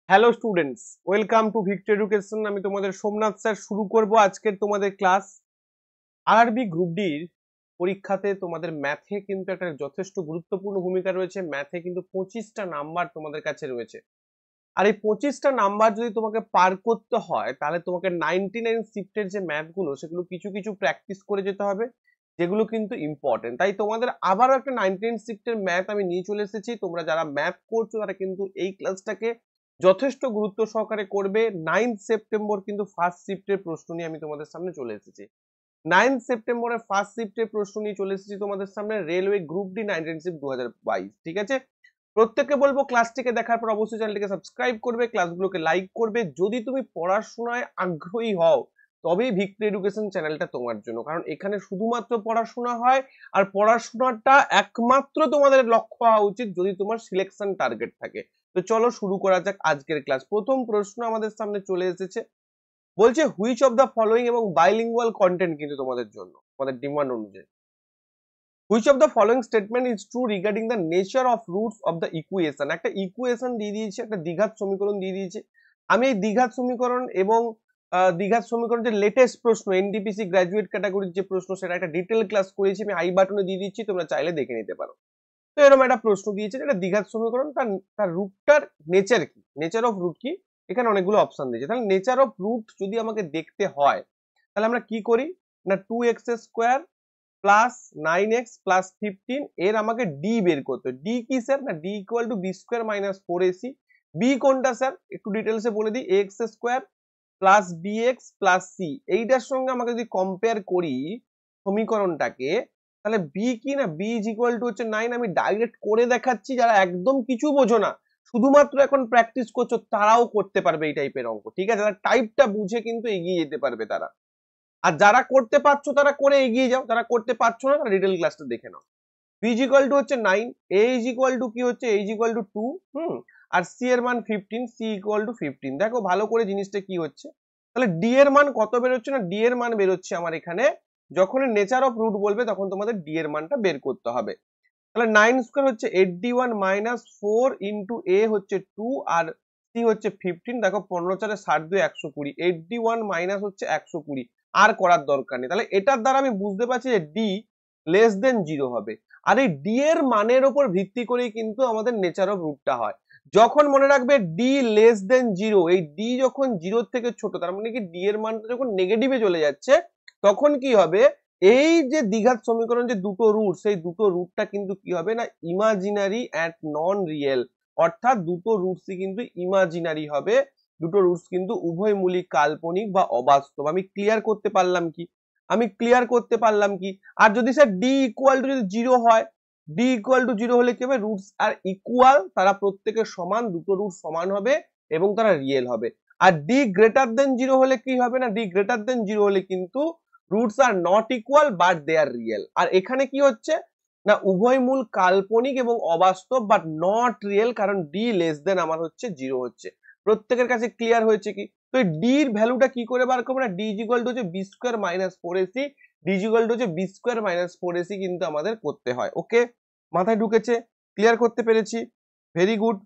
Hello students, welcome to Victor education. আমি তোমাদের Somnath sir শুরু করব আজকের তোমাদের ক্লাস। আরআরবি গ্রুপ ডির পরীক্ষাতে তোমাদের ম্যাথে কিন্তু একটা যথেষ্ট গুরুত্বপূর্ণ ভূমিকা রয়েছে। ম্যাথে কিন্তু 25টা নাম্বার তোমাদের কাছে রয়েছে, আর এই 25টা নাম্বার যদি তোমাকে পার করতে হয় তাহলে তোমাকে 99 শিফটের যে ম্যাথগুলো সেগুলো কিছু কিছু প্র্যাকটিস করে যেতে হবে, যেগুলো কিন্তু ইম্পর্টেন্ট। তাই তোমাদের আবারও একটা 99 শিফটের ম্যাথ আমি নিয়ে চলে এসেছি। তোমরা যারা ম্যাথ করছো তারা কিন্তু এই ক্লাসটাকে যথেষ্ট গুরুত্ব সহকারে করবে। 9 সেপ্টেম্বর কিন্তু ফার্স্ট শিফটের প্রশ্ন নিয়ে আমি তোমাদের সামনে চলে এসেছি। 9 সেপ্টেম্বরের ফার্স্ট শিফটের প্রশ্ন নিয়ে চলে এসেছি তোমাদের সামনে, রেলওয়ে গ্রুপ ডি 99 শিফট 2022। ঠিক আছে, প্রত্যেককে বলবো ক্লাসটিকে দেখার পর অবশ্যই চ্যানেলটিকে সাবস্ক্রাইব করবে, ক্লাসগুলোকে লাইক করবে। যদি তুমি পড়াশোনায় আগ্রহী হও তবেই ভিক্টরি এডুকেশন চ্যানেলটা তোমার জন্য, কারণ এখানে শুধুমাত্র পড়াশোনা হয়। আর পড়াশোনাটা একমাত্র তোমাদের লক্ষ্য হওয়া উচিত যদি তোমার সিলেকশন টার্গেট থাকে। তো চলো শুরু করা যাক আজকের ক্লাস। প্রথম প্রশ্ন আমাদের সামনে চলে এসেছে, বলছে হুইচ অফ দ্য ফলোইং, এবং বাইলিঙ্গুয়াল কন্টেন্ট কিন্তু তোমাদের জন্য, তোমাদের ডিমান্ড অনুযায়ী। Which of the following statement is true regarding the nature of roots of the equation? একটা ইকুয়েশন দিয়ে দিয়েছে, একটা দ্বিঘাত সমীকরণ দিয়ে দিয়েছে। আমি এই দ্বিঘাত সমীকরণ এবং দ্বিঘাত সমীকরণ যে লেটেস্ট প্রশ্ন, এনটিপিসি গ্র্যাজুয়েট ক্যাটাগরির যে প্রশ্ন, সেটা একটা ডিটেল ক্লাস করেছি, আমি আই বাটনে দিয়ে দিচ্ছি, তোমরা চাইলে দেখে নিতে পারো। তো এরকম একটা প্রশ্ন দিয়েছে, এটা দ্বিঘাত সমীকরণ, তার রুটটার নেচার কি, নেচার অফ রুট কি। এখানে অনেকগুলো অপশন দিয়েছে। তাহলে নেচার অফ রুট যদি আমাকে দেখতে হয় তাহলে আমরা কি করি না, 2x² প্লাস 9x প্লাস 15, এর আমাকে ডি বের করতে। ডি কি স্যার, না D equal to B minus 4ac। B কোনটা স্যার, একটু ডিটেলসে বলে দিই, ax² plus bx plus C. এইটার সঙ্গে আমাকে যদি কম্পেয়ার করি সমীকরণটাকে, তাহলে বি কি না, বি ইজ ইকুয়াল টু হচ্ছে 9। আমি ডাইরেক্ট করে দেখাচ্ছি, যারা একদম কিছু বোঝো না, শুধুমাত্র এখন প্র্যাকটিস করছো, তারাও করতে পারবে এই টাইপের অঙ্ক। ঠিক আছে, যারা টাইপটা বুঝে কিন্তু এগিয়ে যেতে পারবে তারা। আর যারা করতে পারছো তারা করে এগিয়ে যাও, যারা করতে পারছো না তারা ডিটেল ক্লাসটা দেখে নাও। বি ইজ ইকুয়াল টু হচ্ছে 9, এ ইজ ইকুয়াল টু কি হচ্ছে, এ ইজ ইকুয়াল টু 2, আর সি এর মান 15, সি ইকুয়াল টু 15। দেখো ভালো করে জিনিসটা কি হচ্ছে, তাহলে ডি এর মান কত বেরোচ্ছে না, ডি এর মান বেরোচ্ছে আমার এখানে, যখন নেচার অফ রুট বলবে তখন তোমাদের ডি এর মানটা বের করতে হবে। তাহলে 9² হচ্ছে 81 মাইনাস 4 ইন্টু এ হচ্ছে 2 আর সি হচ্ছে 15। দেখো 15 4 62 120, 81 মাইনাস হচ্ছে 120, আর করার দরকার নেই। তাহলে এটার দ্বারা আমি বুঝতে পারছি যে ডি লেস দেন 0 হবে। আর এই ডি এর মানের উপর ভিত্তি করেই কিন্তু আমাদের নেচার অফ রুটটা হয়। যখন মনে রাখবে ডি লেস দেন 0, এই ডি যখন 0 থেকে ছোট, তার মানে কি ডি এর মানটা যখন নেগেটিভে চলে যাচ্ছে, তখন কি হবে, এই যে দ্বিঘাত সমীকরণ যে দুটো রুট, সেই দুটো রুটটা কিন্তু কি হবে না, ইমাজিনারি অ্যাট নন রিয়েল। অর্থাৎ দুটো রুটসই কিন্তু ইমাজিনারি হবে, দুটো রুটস কিন্তু উভয়মূলিক, কাল্পনিক বা অবাস্তব। আমি ক্লিয়ার করতে পারলাম কি, আমি ক্লিয়ার করতে পারলাম কি। আর যদি স্যার ডি ইকুয়াল টু যদি 0 হয়, ডি ইকুয়াল টু 0 হলে কি হবে, রুটস আর ইকুয়াল, তারা প্রত্যেকের সমান, দুটো রুট সমান হবে এবং তারা রিয়েল হবে। আর ডি গ্রেটার দেন 0 হলে কি হবে না, ডি গ্রেটার দেন 0 হলে কিন্তু roots are not equal but they are real. আর এখানে কি হচ্ছে না, উভয় মূল কাল্পনিক এবং অবাস্তব বাট নট রিয়েল, কারণ ডি লেস দেন আমার হচ্ছে 0 হচ্ছে। প্রত্যেকের কাছে ক্লিয়ার হয়েছে কি। তো এই ডি এর ভ্যালুটা কি করে বার করবো না, ডি ইজ ইকুয়াল টু হচ্ছে B minus 4ac, D is equal to হচ্ছে বি² মাইনাস 4ac কিন্তু আমাদের করতে হয়। ওকে, মাথায় ঢুকেছে, ক্লিয়ার করতে পেরেছি, ভেরি গুড।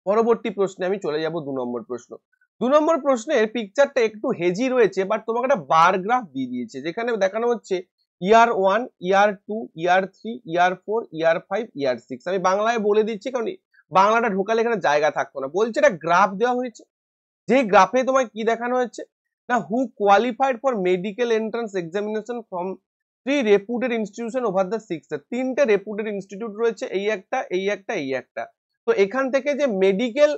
পরবর্তী প্রশ্নে আমি চলে যাব 2 নম্বর প্রশ্ন। 2 নম্বর প্রশ্নের পিকচারটা একটু হেজি রয়েছে, বাট তোমাকে একটা বার গ্রাফ দিয়ে দিয়েছে, যেখানে দেখানো হচ্ছে ইয়ার 1, ইয়ার 2, ইয়ার 3, ইয়ার 4, ইয়ার 5, ইয়ার 6। আমি বাংলায় বলে দিচ্ছি, কারণ বাংলাটা ঢোকালে এখানে জায়গা থাকতো না। বলছে এটা গ্রাফ দেওয়া হয়েছে, যে গ্রাফে তোমায় কি দেখানো হচ্ছে না, who qualified for medical entrance examination from 3 reputed institution over the 6। 3টে রেপুটেড ইনস্টিটিউট রয়েছে, এই একটা, এই একটা, এই একটা। তো এখান থেকে যে মেডিকেল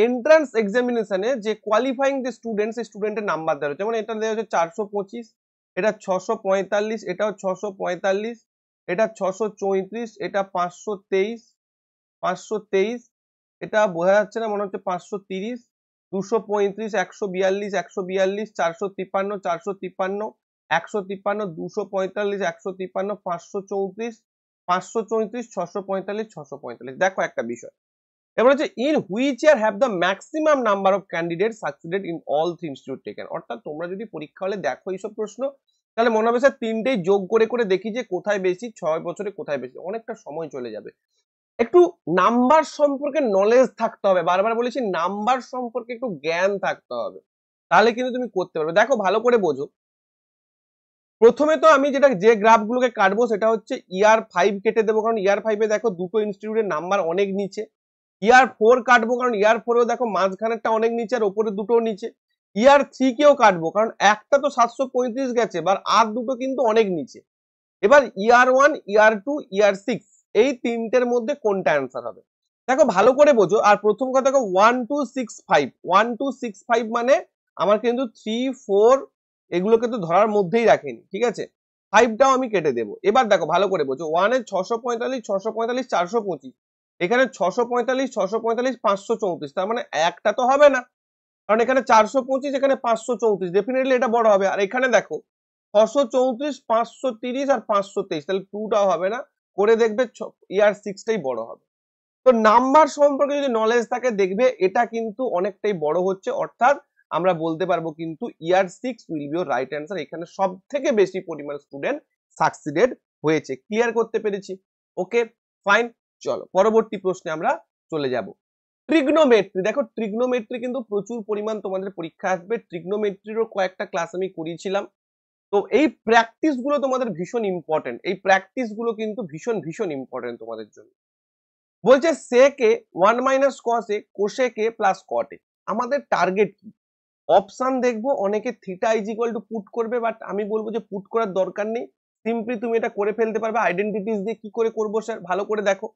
এন্ট্রান্স এক্সামিনেশনে যে কোয়ালিফাইং যে স্টুডেন্ট, সেই স্টুডেন্টের নাম্বার দেওয়া হচ্ছে। যেমন এটা দেওয়া হচ্ছে 425, এটা 645, এটাও 645, এটা 634, এটা 523, 523, এটা বোঝা যাচ্ছে না, মনে হচ্ছে 530, 235, 142, 142, 453, 453, 153, 245, 153, 534, 534, 645, 645। দেখো একটা বিষয়, এবার হচ্ছে in which year have the maximum number of candidate succeeded in all 3 institute taken. অর্থাৎ তোমরা যদি পরীক্ষা হলে দেখো এইসব প্রশ্ন, তাহলে মনে হবে স্যার তিনটেই যোগ করে করে দেখি যে কোথায় বেশি, 6 বছরে কোথায় বেশি, অনেকটা সময় চলে যাবে। একটু নাম্বার সম্পর্কে নলেজ থাকতে হবে, বারবার বলেছি নাম্বার সম্পর্কে একটু জ্ঞান থাকতে হবে, তাহলে কিন্তু তুমি করতে পারবে। দেখো ভালো করে বোঝো, প্রথমে তো আমি যে গ্রাফগুলোকে কাটবো সেটা হচ্ছে ইয়ার 5 কেটে দেবো, কারণ ইয়ার 5-এ দেখো দুটো ইনস্টিটিউটের নাম্বার অনেক নিচে। ইয়ার 4 কাটবো, কারণ ইয়ার 4-এও দেখো মাঝখানেরটা অনেক নিচে আর ওপরে দুটো নিচে। ইয়ার 3 কেও কাটবো, কারণ একটা তো 735 গেছে, আর দুটো কিন্তু অনেক নিচে। এবার ইয়ার 1, ইয়ার 2, ইয়ার 6 এই তিনটের মধ্যে কোনটা অ্যান্সার হবে দেখো ভালো করে বোঝো। আর প্রথম কথা দেখো 1 2 6 5, 1 2 6 5 মানে আমার কিন্তু 3 4 এগুলোকে তো ধরার মধ্যেই রাখেনি, ঠিক আছে, 5টাও আমি কেটে দেবো। এবার দেখো ভালো করে বোঝো, 1 এ 645 645 425, এখানে 645 645 534, তার মানে একটা তো হবে না, কারণ এখানে 425 এখানে 534, ডেফিনেটলি এটা বড় হবে। আর এখানে দেখো 634 530 আর 523, তাহলে 2টাও হবে না, করে দেখবে ইয়ার 6টাই বড় হবে। তো নাম্বার সম্পর্কে যদি নলেজ থাকে দেখবে এটা কিন্তু অনেকটাই বড় হচ্ছে, অর্থাৎ আমরা বলতে পারবো কিন্তু ইয়ার 6 will be your right answer. এখানে সব থেকে বেশি পরিমাণ স্টুডেন্ট সাকসিডেড হয়েছে। ক্লিয়ার করতে পেরেছি? ওকে ফাইন, চলো পরবর্তী প্রশ্নে আমরা চলে যাব। ট্রিগনোমেট্রি, দেখো ট্রিগনোমেট্রি কিন্তু প্রচুর পরিমাণ তোমাদের পরীক্ষা আসবে, ট্রিগনোমেট্রিরও কয়েকটা ক্লাস আমি করিয়েছিলাম। তো এই প্র্যাকটিস গুলো তোমাদের ভীষণ ইম্পর্টেন্ট, এই প্র্যাকটিস গুলো কিন্তু ভীষণ ভীষণ ইম্পর্টেন্ট তোমাদের জন্য। বলছে sec a 1 minus cos a cosec a plus cot a, আমাদের টার্গেট কি? অপশন দেখবো, অনেকে theta is equal to put করবে, বাট আমি বলবো যে পুট করার দরকার নেই, সিম্পলি তুমি এটা করে ফেলতে পারবে। আইডেন্টিটিস দিয়ে কি করে করবো স্যার, ভালো করে দেখো।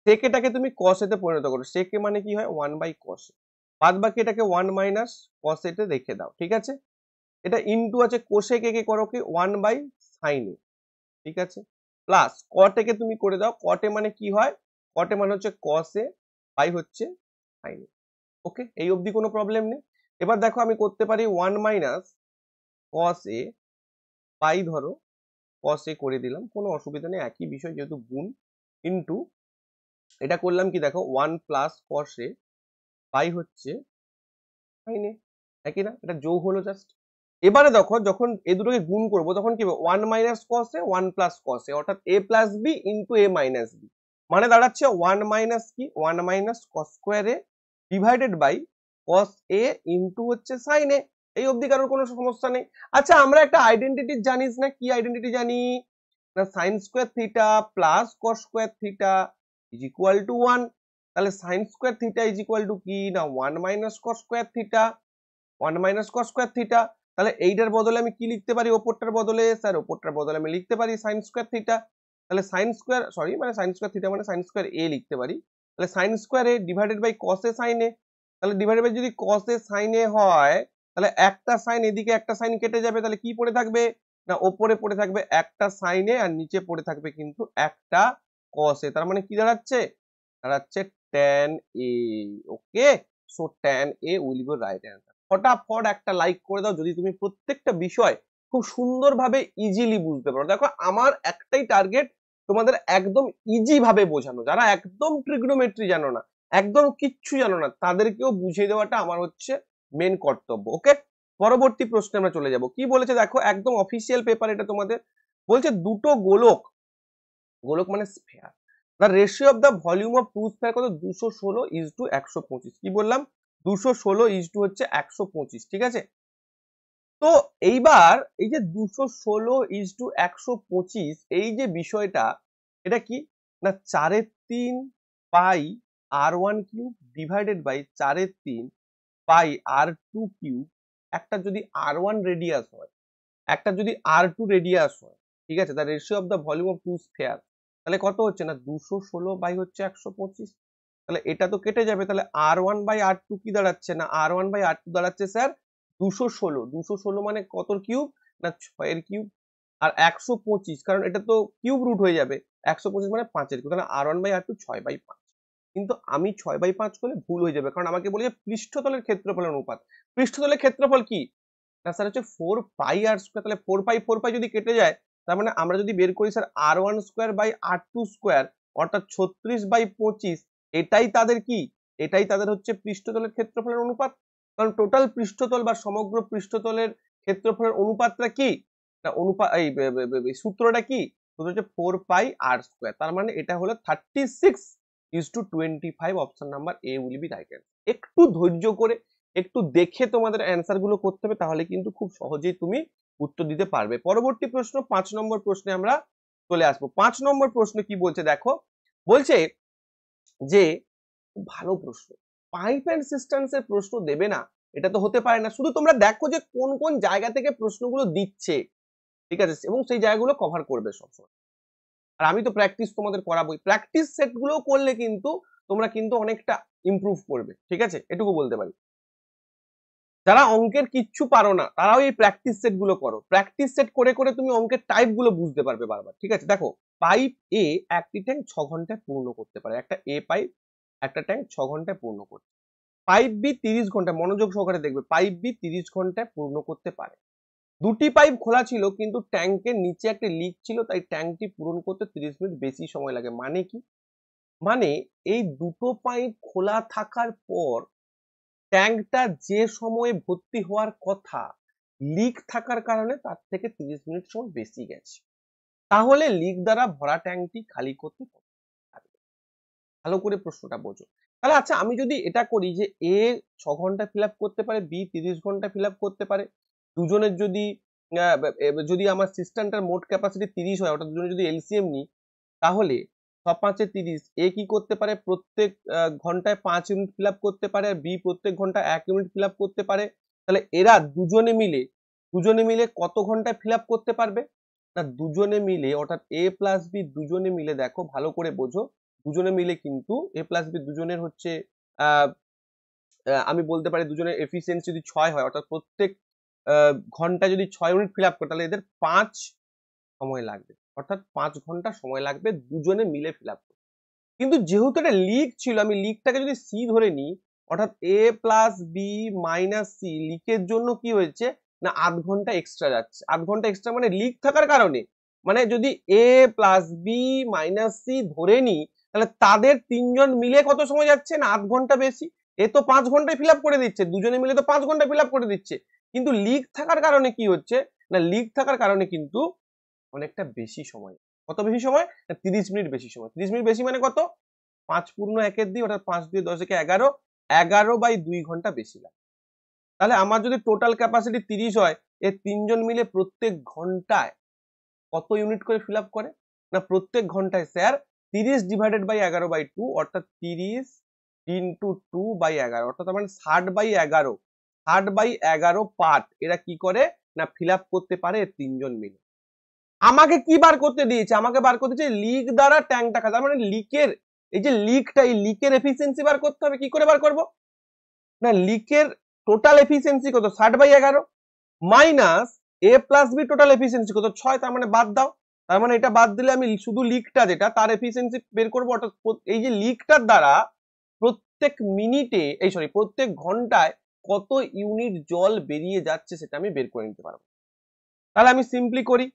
sec a টাকে তুমি cos a তে পরিণত করো, sec a মানে কি হয় 1 বাই cos a, বাদ বাকি এটাকে 1 মাইনাস cos a তে রেখে দাও, ঠিক আছে। এটা ইনটু আছে cosec a কে করো কি 1 বাই sin a, ঠিক আছে, প্লাস cot a কে তুমি করে দাও, cot a মানে কি হয়, cot a মানে হচ্ছে cos a বাই হচ্ছে sin a। ওকে, এই অবধি কোনো প্রবলেম নেই। এবার দেখো আমি করতে পারি 1 মাইনাস cos a বাই ধরো cos a করে দিলাম, কোনো অসুবিধা নেই, একই বিষয় যেহেতু গুণ, ইনটু এটা করলাম কি দেখো 1 প্লাস cos a বাই হচ্ছে sin a, একই না, এটা যোগ হলো জাস্ট। এবারে দেখো যখন এই দুটোকে গুণ করবো তখন কি হবে, 1 minus cos a 1 plus cos a, অর্থাৎ a plus b into a minus b, মানে দাঁড়াচ্ছে 1 মাইনাস কি 1 minus cos square a divided by cos a into হচ্ছে sin a। এই অবধি কারোর কোনো সমস্যা নেই? আচ্ছা আমরা একটা আইডেন্টিটি জানিস না, কি আইডেন্টিটি জানি না, sin square theta plus cos square theta is equal two 1, তাহলে sin square theta is equal to কি না 1 minus cos square theta, 1 minus cos square theta. তাহলে এইটার বদলে আমি কি লিখতে পারি, ওপরটার বদলে স্যার, ওপরটার বদলে আমি লিখতে পারি sin স্কোয়ার থিটা, তাহলে sin স্কোয়ার সরি মানে sin স্কোয়ার থিটা মানে sin স্কোয়ার a লিখতে পারি, তাহলে sin square a divided by cos a sin a, তাহলে ডিভাইডেড বাই যদি cos a sin a হয়, তাহলে একটা sin এদিকে একটা sin কেটে যাবে, তাহলে কি পড়ে থাকবে না ওপরে পড়ে থাকবে একটা sin a আর নিচে পড়ে থাকবে কিন্তু একটা cos a, তার মানে কি দাঁড়াচ্ছে, দাঁড়াচ্ছে tan a। Okay, so tan a will be right answer. ফটাফট একটা লাইক করে দাও যদি তুমি প্রত্যেকটা বিষয় খুব সুন্দরভাবে ইজিলি বুঝতে পারো। দেখো আমার একটাই টার্গেট তোমাদের একদম ইজি ভাবে বোঝানো, যারা একদম ট্রিগনোমেট্রি জানো না, একদম কিচ্ছু জানো না, তাদেরকেও বুঝিয়ে দেওয়াটা আমার হচ্ছে মেন কর্তব্য। ওকে, পরবর্তী প্রশ্নে আমরা চলে যাব। কি বলেছে দেখো, একদম অফিসিয়াল পেপার এটা তোমাদের, বলছে দুটো গোলক, গোলক মানে sphere, the ratio of the volume of two sphere কত 216 is to 125, কি বললাম 216 is to হচ্ছে 125, ঠিক আছে। তো এইবার এই যে 216 is to 125 এই যে বিষয়টা, এটা কি না 4/3 pi r1 cube divided by 4/3 pi r2 cube, একটা যদি r1 রেডিয়াস হয় একটা যদি r2 রেডিয়াস হয়, ঠিক আছে, the ratio of the volume of two sphere, তাহলে কত হচ্ছে না 216 বাই হচ্ছে 125, তাহলে এটা তো কেটে যাবে, তাহলে r1 বাই r2 কি দাঁড়াচ্ছে না r1 বাই r2 দাঁড়াচ্ছে স্যার 216, 216 মানে কত কিউব না 6 এর কিউব, আর 125 কারণ এটা তো কিউব রুট হয়ে যাবে, 125 মানে 5 এর কিউব, তাহলে r1 বাই r2 6/5। কিন্তু আমি 6/5 করলে ভুল হয়ে যাবে, কারণ আমাকে বলেছে পৃষ্ঠতলের ক্ষেত্রফলের অনুপাত। পৃষ্ঠতলের ক্ষেত্রফল কি না স্যার হচ্ছে 4 পাই আর স্কয়ার, তাহলে 4 পাই যদি কেটে যায়, তার মানে আমরা যদি বের করি sir r1 square by r2 square, অর্থাৎ 36/25, এটাই তাদের কি, এটাই তাদের হচ্ছে পৃষ্ঠতলের ক্ষেত্রফলের অনুপাত। কারণ টোটাল পৃষ্ঠতল বা সমগ্র পৃষ্ঠতলের ক্ষেত্রফলের অনুপাতটা কি না অনুপাত, এই সূত্রটা কি সূত্র হচ্ছে 4 পাই আর স্কোয়ার, তার মানে এটা হলো 36:25। Option number A will be right answer. একটু ধৈর্য করে একটু দেখে তোমাদের অ্যান্সার গুলো করতে হবে, তাহলে কিন্তু খুব সহজেই তুমি উত্তর দিতে পারবে। পরবর্তী প্রশ্ন 5 নম্বর প্রশ্নে আমরা চলে আসবো। 5 নম্বর প্রশ্ন কি বলছে দেখো, বলছে যে খুব ভালো প্রশ্ন, পাইপ অ্যান্ড সিস্টেমস এর প্রশ্ন দেবে না এটা তো হতে পারে না। শুধু তোমরা দেখো যে কোন কোন জায়গা থেকে প্রশ্নগুলো দিচ্ছে, ঠিক আছে, এবং সেই জায়গাগুলো কভার করবে সবসময়। আর আমি তো প্র্যাকটিস তোমাদের করাবোই, প্র্যাকটিস সেট গুলো করলে কিন্তু তোমরা কিন্তু অনেকটা ইমপ্রুভ করবে, ঠিক আছে, এটুকু বলতে পারি। যারা অঙ্কের কিচ্ছু পারো না তারাও এই প্র্যাকটিস সেট গুলো করো, প্র্যাকটিস সেট করে করে তুমি অঙ্কের টাইপ গুলো বুঝতে পারবে বারবার, ঠিক আছে। দেখো, পাইপ এ একটি ট্যাঙ্ক 6 ঘন্টায় পূর্ণ করতে পারে, একটা এ পাইপ একটা ট্যাঙ্ক 6 ঘন্টায় পূর্ণ করতে, পাইপ বি 30 ঘন্টায়, মনোযোগ সহকারে দেখবে, পাইপ বি 30 ঘন্টায় পূর্ণ করতে পারে। দুটি পাইপ খোলা ছিল কিন্তু ট্যাঙ্কের নিচে একটা লিক ছিল, তাই ট্যাঙ্কটি পূরণ করতে 30 মিনিট বেশি সময় লাগে। মানে কি, মানে এই দুটো পাইপ খোলা থাকার পর ট্যাঙ্কটা যে সময়ে ভর্তি হওয়ার কথা, লিক থাকার কারণে তার থেকে 30 মিনিট সময় বেশি গেছে। তাহলে লিক দ্বারা ভরা ট্যাঙ্কটি খালি করতে কত লাগবে? ভালো করে প্রশ্নটা বোঝো। তাহলে আচ্ছা, আমি যদি এটা করি যে এ 6 ঘন্টা ফিল আপ করতে পারে, বি 30 ঘন্টা ফিল আপ করতে পারে, দুজনের যদি যদি আমার সিস্টেমটার মোট ক্যাপাসিটি 30 হয়, অর্থাৎ দুজনে যদি এলসিএম নিই, তাহলে 6×5 = 30, এ কি করতে পারে প্রত্যেক ঘন্টায় 5 ইউনিট ফিল আপ করতে পারে, আর বি প্রত্যেক ঘন্টায় 1 ইউনিট ফিল আপ করতে পারে। তাহলে এরা দুজনে মিলে কত ঘন্টায় ফিল আপ করতে পারবে না, দুজনে মিলে, অর্থাৎ এ প্লাস বি দুজনে মিলে, দেখো ভালো করে বোঝো, দুজনে মিলে কিন্তু এ প্লাস বি দুজনের হচ্ছে আমি বলতে পারি দুজনের এফিসিয়েন্সি যদি 6 হয়, অর্থাৎ প্রত্যেক ঘন্টায় যদি 6 ইউনিট ফিল আপ করে, তাহলে এদের 5 সময় লাগবে, অর্থাৎ 5 ঘন্টা সময় লাগবে দুজনে মিলে ফিল আপ করতে। কিন্তু যেহেতু এটা লিক ছিল, আমি লিকটাকে যদি সি ধরে নিই, অর্থাৎ এ প্লাস বি মাইনাস সি, লিকের জন্য কি হয়েছে না 8 ঘন্টা এক্সট্রা যাচ্ছে। 8 ঘন্টা এক্সট্রা মানে লিক থাকার কারণে, মানে যদি এ প্লাস বি মাইনাস সি ধরে নিই, তাহলে তাদের তিনজন মিলে কত সময় যাচ্ছে না 8 ঘন্টা বেশি। এ তো 5 ঘন্টায় ফিল আপ করে দিচ্ছে, দুজনে মিলে তো 5 ঘন্টা ফিল আপ করে দিচ্ছে, কিন্তু লিক থাকার কারণে কি হচ্ছে না, লিক থাকার কারণে কিন্তু অনেকটা বেশি সময়। কত বেশি সময় না 30 মিনিট বেশি সময়। 30 মিনিট বেশি মানে কত, 5 পূর্ণ 1 দিয়ে, অর্থাৎ 5 দিয়ে 10 = 11, 11/2 ঘন্টা বেশি লাগে। তাহলে আমার যদি টোটাল ক্যাপাসিটি 30 হয়, এর তিনজন মিলে প্রত্যেক ঘন্টায় কত ইউনিট করে ফিল আপ করে না, প্রত্যেক ঘন্টায় স্যার 30/11/2, অর্থাৎ 30 × 2/11, অর্থাৎ মানে 60/11, 60/11 পার্ট এরা কি করে না ফিল আপ করতে পারে তিনজন মিলে। আমাকে কি বার করতে দিয়েছে, আমাকে বার করতে দিয়েছে লিক দ্বারা ট্যাঙ্কটা খালি, তার মানে লিকের এই যে লিকটা, এই লিকের এফিসিয়েন্সি বার করতে হবে। কি করে বার করব না, লিকের টোটাল এফিসিয়েন্সি কত 60/11 মাইনাস এ প্লাস বি টোটাল এফিসিয়েন্সি কত 6, তার মানে বাদ দাও। তার মানে এটা বাদ দিলে আমি শুধু লিকটা যেটা তার এফিসিয়েন্সি বের করবো, অর্থাৎ এই যে লিকটার দ্বারা প্রত্যেক মিনিটে প্রত্যেক ঘন্টায় কত ইউনিট জল বেরিয়ে যাচ্ছে সেটা আমি বের করে নিতে পারবো। তাহলে আমি সিম্পলি করি,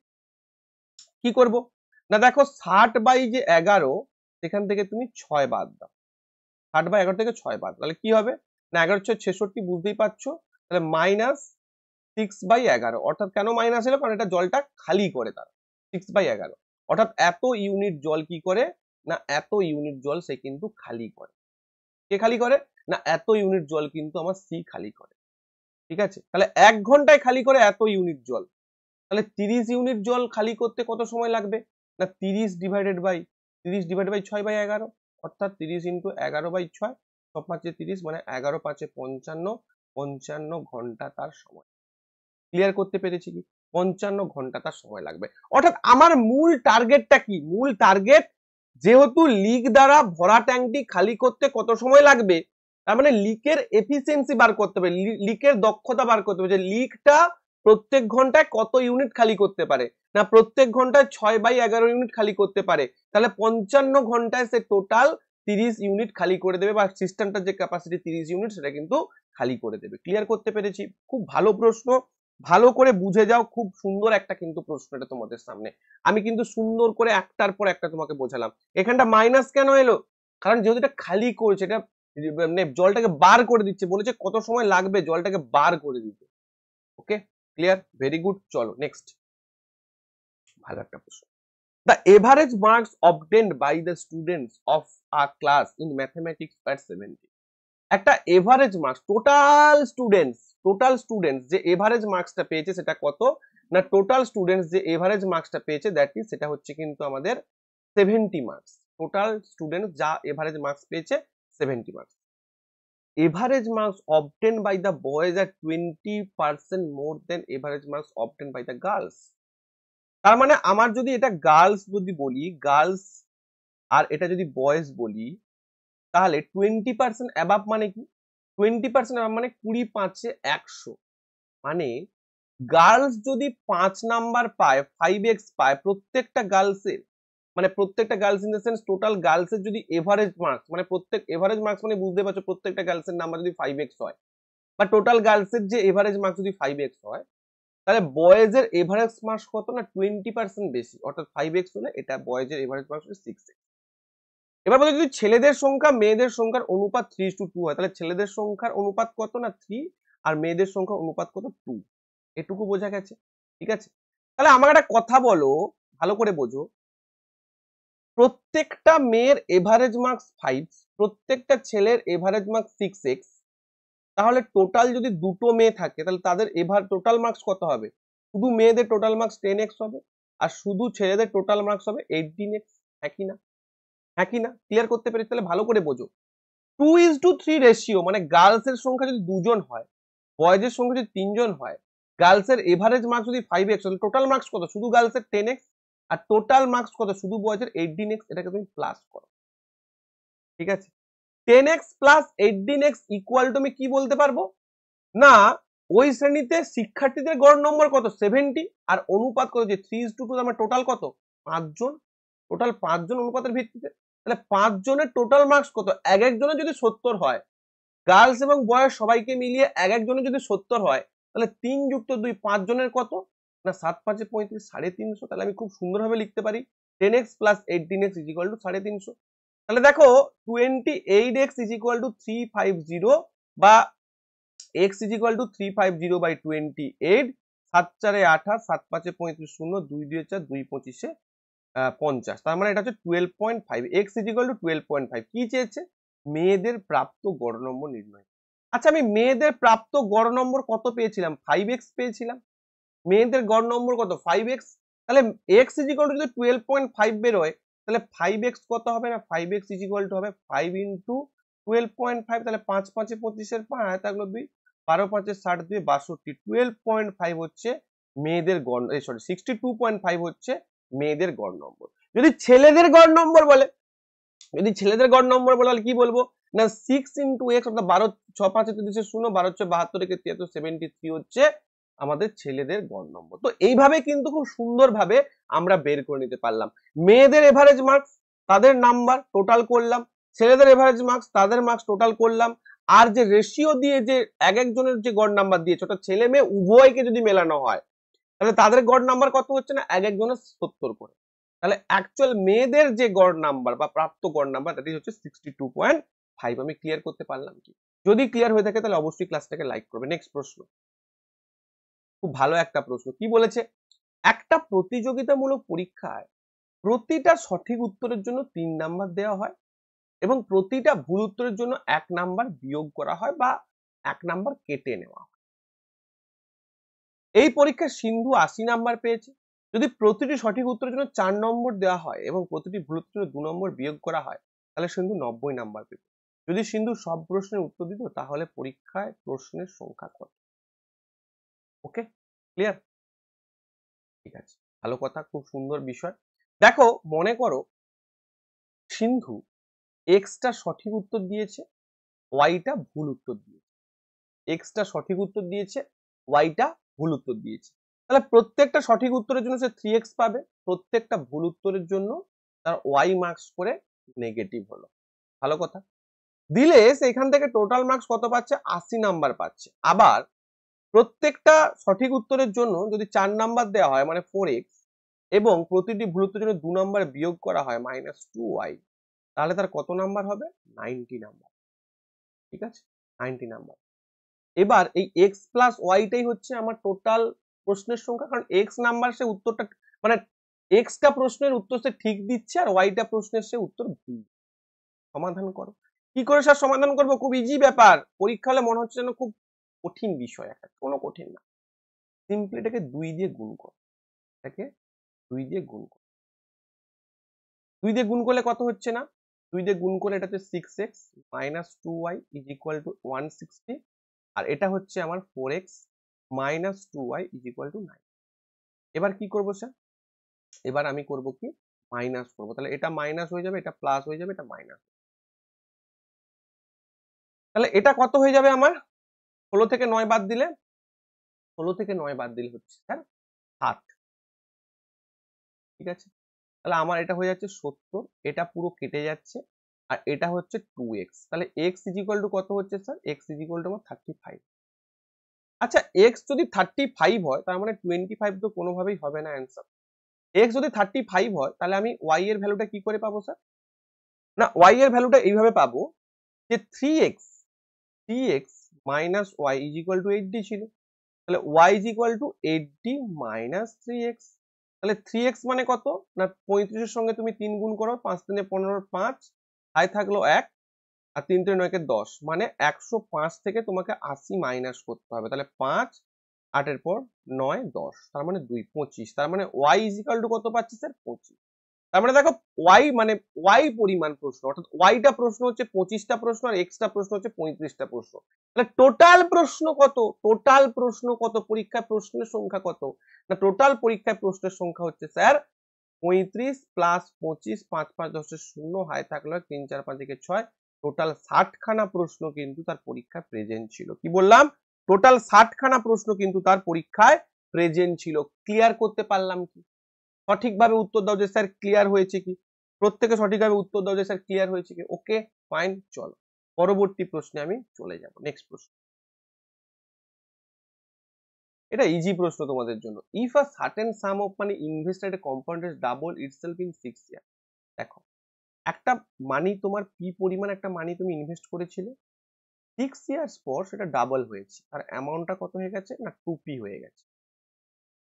কি করব না, দেখো 60/11, সেখান থেকে তুমি 6 বাদ দাও, 60/11 থেকে 6 বাদ, তাহলে কি হবে না 11×6 = 66, বুঝতেই পারছো। তাহলে মাইনাস 6/11, অর্থাৎ কেন মাইনাস এলো, কারণ এটা জলটা খালি করে তার 6/11, অর্থাৎ এত ইউনিট জল কি করে না, এত ইউনিট জল সে কিন্তু খালি করে। কে খালি করে না, এত ইউনিট জল কিন্তু আমার সি খালি করে, ঠিক আছে। তাহলে 1 ঘন্টায় খালি করে এত ইউনিট জল, তাহলে 30 ইউনিট জল খালি করতে কত সময় লাগবে না, 30/6/11, অর্থাৎ 30 × 11/6, 6×5 = 30, মানে 11×5 = 55, 55 ঘন্টা তার সময়। ক্লিয়ার করতে পেরেছি কি, 55 ঘন্টা তার সময় লাগবে। অর্থাৎ আমার মূল টার্গেটটা কি, মূল টার্গেট যেহেতু লিক দ্বারা ভরা ট্যাঙ্কটি খালি করতে কত সময় লাগবে, তার মানে লিকের এফিসিয়েন্সি বার করতে হবে, লিকের দক্ষতা বার করতে হবে, যে লিকটা প্রত্যেক ঘন্টায় কত ইউনিট খালি করতে পারে না, প্রত্যেক ঘন্টায় 6/11 ইউনিট খালি করতে পারে। তাহলে 55 ঘন্টায় সে টোটাল 30 ইউনিট খালি করে দেবে, বা সিস্টেমটার যে ক্যাপাসিটি 30 ইউনিট সেটা কিন্তু খালি করে দেবে। ক্লিয়ার করতে পেরেছি, খুব ভালো প্রশ্ন, ভালো করে বুঝে যাও, খুব সুন্দর একটা কিন্তু প্রশ্ন এটা তোমাদের সামনে। আমি কিন্তু সুন্দর করে একটার পর একটা তোমাকে বোঝালাম। এখানটা মাইনাস কেন এলো, কারণ যেহেতু এটা খালি করেছে, এটা মানে জলটাকে বার করে দিচ্ছে, বলেছে কত সময় লাগবে জলটাকে বার করে দিতে। ওকে, ক্লিয়ার, ভেরি গুড। চলো নেক্সট, ভালো একটা প্রশ্ন। The average marks obtained by the students of a class in mathematics were 70. একটা এভারেজ মার্কস, টোটাল স্টুডেন্টস যে এভারেজ মার্কসটা পেয়েছে সেটা কত না, টোটাল স্টুডেন্টস যে এভারেজ মার্কসটা পেয়েছে দ্যাট ইজ সেটা হচ্ছে কিন্তু আমাদের 70 মার্কস। টোটাল স্টুডেন্টস যা এভারেজ মার্কস পেয়েছে 70 marks. Average marks obtained by the boys are 20% more than average marks obtained by the girls. তার মানে আমার যদি এটা গার্লস যদি বলি, গার্লস আর এটা যদি বয়েজ বলি, তাহলে 20% অ্যাবাভ মানে কি, 20% অ্যাবাভ মানে 20×5 = 100। মানে গার্লস যদি 5 নাম্বার পায়, 5x পায় প্রত্যেকটা গার্লসের, মানে প্রত্যেকটা girls in the sense total গার্লসের যদি এভারেজ মার্কস, মানে প্রত্যেক এভারেজ মার্কস মানে বুঝতে পারছো প্রত্যেকটা গার্লসের নাম্বার যদি 5x হয়, বা টোটাল গার্লসের যে এভারেজ মার্কস যদি 5x হয়, তাহলে বয়েজ এর এভারেজ মার্কস কত না 20% বেশি, অর্থাৎ 5x হলে এটা বয়েজের এভারেজ মার্কস হচ্ছে 6x। এবার বলো যদি ছেলেদের সংখ্যা মেয়েদের সংখ্যার অনুপাত 3:2 হয়, তাহলে ছেলেদের সংখ্যার অনুপাত কত না 3, আর মেয়েদের সংখ্যার অনুপাত কত 2। এটুকু বোঝা গেছে, ঠিক আছে। তাহলে আমাকে একটা কথা বলো, ভালো করে বোঝো, প্রত্যেকটা মেয়ের এভারেজ মার্কস 5, প্রত্যেকটা ছেলের এভারেজ মার্কস 6x, তাহলে টোটাল যদি দুটো মেয়ে থাকে তাহলে তাদের টোটাল মার্কস কত হবে? শুধু মেয়েদের টোটাল মার্কস 10x হবে, আর শুধু ছেলেদের টোটাল মার্কস হবে 18x। একই না, একই না? ক্লিয়ার করতে পেরেছি? তাহলে ভালো করে বোঝো, 2:3 রেশিও, মানে গার্লস এর সংখ্যা যদি 2 জন হয়, বয়েজ এর সংখ্যা যদি 3 জন হয়, গার্লস এর এভারেজ মার্কস যদি 5x, তাহলে টোটাল মার্কস কত? শুধু গার্লস এর 10x, আর টোটাল মার্কস কত? শুধু বয়েজ এর 18x। এটাকে তুমি প্লাস করো, ঠিক আছে। 10x plus 18x equal to আমি কি বলতে পারবো না, ওই শ্রেণীতে শিক্ষার্থীদের গড় নম্বর কত? 70, আর অনুপাত কত? যে 3:2, আমার টোটাল কত? 5 জন। টোটাল 5 জন অনুপাতের ভিত্তিতে, তাহলে 5 জনের টোটাল মার্কস কত? এক একজনের যদি 70 হয়, গার্লস এবং বয়েজ সবাইকে মিলিয়ে এক একজনের যদি 70 হয়, তাহলে 3 + 2 5 জনের কত না 7×5 = 35, 350। তাহলে আমি খুব সুন্দরভাবে লিখতে পারি 10x প্লাস 18x = 350। তাহলে দেখো 28x = 350, বা x = 350/28, 7×4 = 28, 7×5 = 35, 0, 2×2 = 4, 2×25 = 50। তার মানে এটা হচ্ছে 12.5, x = 12.5। কি চেয়েছে? মেয়েদের প্রাপ্ত গড় নম্বর নির্ণয়। আচ্ছা, আমি মেয়েদের প্রাপ্ত গড় নম্বর কত পেয়েছিলাম? 5x পেয়েছিলাম। মেয়েদের গড় নম্বর কত? 5x। তাহলে x = যদি 12.5 বেরোয়, তাহলে 5x কত হবে না? 5x = হবে 5 × 12.5। তাহলে 5×5 = 25, 5 থাকলো 2, 12×5 = 60, 2 62। 12.5 হচ্ছে মেয়েদের গড়, সরি 62.5 হচ্ছে মেয়েদের গড় নম্বর। যদি ছেলেদের গড় নম্বর বলে, তাহলে কি বলবো না 6 × x, অর্থাৎ 12, 6 5 0, 12 72, 73 হচ্ছে আমাদের ছেলেদের গড় নম্বর। তো এইভাবে কিন্তু খুব সুন্দরভাবে আমরা বের করে নিতে পারলাম মেয়েদের এভারেজ মার্কস, তাদের নাম্বার টোটাল করলাম, ছেলেদের এভারেজ মার্কস, তাদের মার্কস টোটাল করলাম, আর যে রেশিও দিয়ে যে এক একজনের যে গড় নাম্বার দিয়েছে, ওটা ছেলে মেয়ে উভয়কে যদি মেলানো হয়, তাহলে তাদের গড় নাম্বার কত হচ্ছে না এক একজনের 70 করে। তাহলে অ্যাকচুয়াল মেয়েদের যে গড় নাম্বার বা প্রাপ্ত গড় নাম্বার দ্যাট ইজ হচ্ছে 62.5। আমি ক্লিয়ার করতে পারলাম কি? যদি ক্লিয়ার হয়ে থাকে তাহলে অবশ্যই ক্লাসটাকে লাইক করবে। নেক্সট প্রশ্ন, খুব ভালো একটা প্রশ্ন। কি বলেছে? একটা প্রতিযোগিতামূলক পরীক্ষায় প্রতিটা সঠিক উত্তরের জন্য 3 নাম্বার দেওয়া হয় এবং প্রতিটা ভুল উত্তরের জন্য 1 নাম্বার বিয়োগ করা হয় বা 1 নাম্বার কেটে নেওয়া হয়। এই পরীক্ষায় সিন্ধু 80 নাম্বার পেয়েছে। যদি প্রতিটি সঠিক উত্তরের জন্য 4 নম্বর দেওয়া হয় এবং প্রতিটি ভুল উত্তরের 2 নম্বর বিয়োগ করা হয়, তাহলে সিন্ধু 90 নাম্বার পেত। যদি সিন্ধু সব প্রশ্নের উত্তর দিত, তাহলে পরীক্ষায় প্রশ্নের সংখ্যা কত? ওকে, ক্লিয়ার? ঠিক আছে, ভালো কথা, খুব সুন্দর বিষয়। দেখো, মনে করো সিন্ধু এক্সটা সঠিক উত্তর দিয়েছে, ওয়াইটা ভুল উত্তর দিয়েছে। এক্সটা সঠিক উত্তর দিয়েছে, ওয়াইটা ভুল উত্তর দিয়েছে। তাহলে প্রত্যেকটা সঠিক উত্তরের জন্য সে 3x পাবে, প্রত্যেকটা ভুল উত্তরের জন্য তার ওয়াই মার্কস করে নেগেটিভ হলো। ভালো কথা। দিলে সে এখান থেকে টোটাল মার্কস কত পাচ্ছে? 80 নাম্বার পাচ্ছে। আবার প্রত্যেকটা সঠিক উত্তরের জন্য যদি 4 নাম্বার দেওয়া হয়, মানে 4x, এবং প্রতিটি ভুল উত্তরের জন্য 2 নাম্বার বিয়োগ করা হয়, -2y, তাহলে তার কত নাম্বার হবে? 90 নাম্বার। ঠিক আছে, 90 নাম্বার। এবার এই x প্লাস ওয়াইটাই হচ্ছে আমার টোটাল প্রশ্নের সংখ্যা, কারণ x নাম্বার সে উত্তরটা, মানে এক্সটা প্রশ্নের উত্তর সে ঠিক দিচ্ছে আর ওয়াইটা প্রশ্নের সে উত্তর ভুল। সমাধান করো। কি করে স্যার সমাধান করবো? খুব ইজি ব্যাপার। পরীক্ষা হলে মনে হচ্ছে যেন খুব কঠিন বিষয় একটা, কোনো কঠিন না। সিম্পলি এটাকে 2 দিয়ে গুণ করো, এটাকে 2 দিয়ে গুণ করো। 2 দিয়ে গুণ করলে কত হচ্ছে না? 2 দিয়ে গুণ করলে এটা হচ্ছে 6x minus 2y is equal to 160, আর এটা হচ্ছে আমার 4x minus 2y is equal to 9। এবার কি করবো স্যার? এবার আমি করব কি, মাইনাস করবো। তাহলে এটা মাইনাস হয়ে যাবে, এটা প্লাস হয়ে যাবে, এটা মাইনাস। তাহলে এটা কত হয়ে যাবে আমার? 16 থেকে 9 বাদ দিলে, 16 থেকে 9 বাদ দিলে হচ্ছে স্যার 7। ঠিক আছে, তাহলে আমার এটা হয়ে যাচ্ছে 70, এটা পুরো কেটে যাচ্ছে, আর এটা হচ্ছে 2x। তাহলে x ইজ ইকুয়াল টু কত হচ্ছে sir? x is equal two আমার 35। আচ্ছা, x যদি 35 হয় তার মানে 25 তো কোনোভাবেই হবে না অ্যান্সার। x যদি 35 হয় তাহলে আমি y এর ভ্যালুটা কি করে পাবো স্যার? না, y এর ভ্যালুটা এইভাবে পাবো যে 3x minus y is equal two 80 ছিল, তাহলে y is equal two 80 minus 3x। তাহলে 3x মানে কত? না 35 এর সঙ্গে তুমি 3 গুণ করো, 5 3 15, 5 আয় থাকলো 1, আর 3 3 9 কে 10, মানে 105 থেকে তোমাকে 80 মাইনাস করতে হবে। তাহলে 5 8 এর পর 9 10, তার মানে 2 25। তার মানে y ইজ ইকুয়াল টু কত পাচ্ছি স্যার? 25। তার মানে দেখো y মানে y পরিমাণ প্রশ্ন, অর্থাৎ yটা প্রশ্ন হচ্ছে 25টা প্রশ্ন, আর xটা প্রশ্ন হচ্ছে 35টা প্রশ্ন। তাহলে টোটাল প্রশ্ন কত? টোটাল প্রশ্ন কত? পরীক্ষায় প্রশ্নের সংখ্যা কত? না টোটাল পরীক্ষায় প্রশ্নের সংখ্যা হচ্ছে স্যার 35 প্লাস 25, 5 5 10 শূন্য, হাই থাকলো 3 4 5 থেকে 6, টোটাল 60 খানা প্রশ্ন কিন্তু তার পরীক্ষায় প্রেজেন্ট ছিল। কি বললাম? টোটাল 60 খানা প্রশ্ন কিন্তু তার পরীক্ষায় প্রেজেন্ট ছিল। ক্লিয়ার করতে পারলাম কি? সঠিকভাবে উত্তর দাও যে স্যার ক্লিয়ার হয়েছে কি? প্রত্যেকে সঠিকভাবে উত্তর দাও যে স্যার ক্লিয়ার হয়েছে কি। ওকে ফাইন, চলো পরবর্তী প্রশ্নে আমি চলে যাব। নেক্সট প্রশ্ন, এটা ইজি প্রশ্ন তোমাদের জন্য। If a certain some of money invested compound is double itself in 6 ইয়ার। দেখো, একটা মানি তোমার পি পরিমাণ একটা মানি তুমি ইনভেস্ট করেছিলে, 6 ইয়ার্স পর সেটা ডাবল হয়েছে, আর অ্যামাউন্টটা কত হয়ে গেছে? না 2p হয়ে গেছে।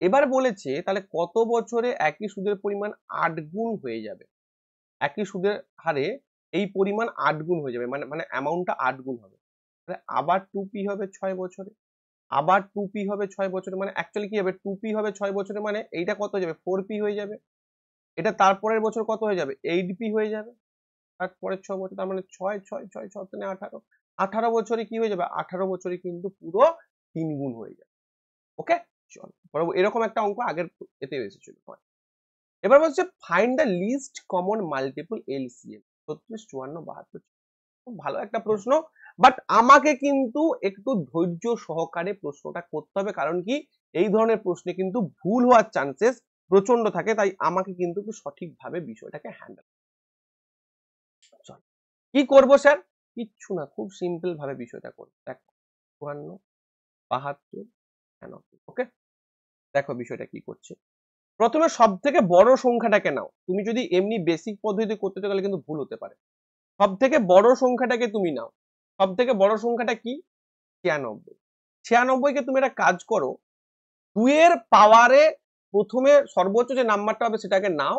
এবার বলেছে তাহলে কত বছরে একই সুদের পরিমাণ 8 গুণ হয়ে যাবে? একই সুদের হারে এই পরিমাণ 8 গুণ হয়ে যাবে, মানে মানে অ্যামাউন্টটা 8 গুণ হবে। তাহলে আবার 2p হবে 6 বছরে, আবার 2p হবে 6 বছরে, মানে অ্যাকচুয়ালি কি হবে? 2p হবে 6 বছরে, মানে এইটা কত হয়ে যাবে? 4p হয়ে যাবে। এটা তারপরের বছর কত হয়ে যাবে? 8p হয়ে যাবে। তারপরের 6 বছর, তার মানে 6 6 6 6 3 18, 18 বছরে কি হয়ে যাবে? 18 বছরে কিন্তু পুরো 3 গুণ হয়ে যাবে। ওকে, চলো বরাবর এরকম একটা অঙ্ক আগের এতে এসেছিল। এবার বলছে find the list common multiple LCM 36 54 72। খুব ভালো একটা প্রশ্ন, বাট আমাকে কিন্তু একটু ধৈর্য সহকারে প্রশ্নটা করতে হবে, কারণ কি এই ধরনের প্রশ্নে কিন্তু ভুল হওয়ার চান্সেস প্রচন্ড থাকে, তাই আমাকে কিন্তু একটু সঠিকভাবে বিষয়টাকে হ্যান্ডেল। চল কি করব স্যার? কিচ্ছু না, খুব সিম্পল ভাবে বিষয়টা করব। দেখো 54 72 96। ওকে, দেখো বিষয়টা কি করছে। প্রথমে সব থেকে বড় সংখ্যাটাকে নাও। তুমি যদি এমনি বেসিক পদ্ধতিতে করতে চাও তাহলে কিন্তু ভুল হতে পারে। সব থেকে বড় সংখ্যাটাকে তুমি নাও। সব থেকে বড় সংখ্যাটা কি? 96। 96 কে তুমি একটা কাজ করো, 2 এর পাওয়ারে প্রথমে সর্বোচ্চ যে নাম্বারটা হবে সেটাকে নাও,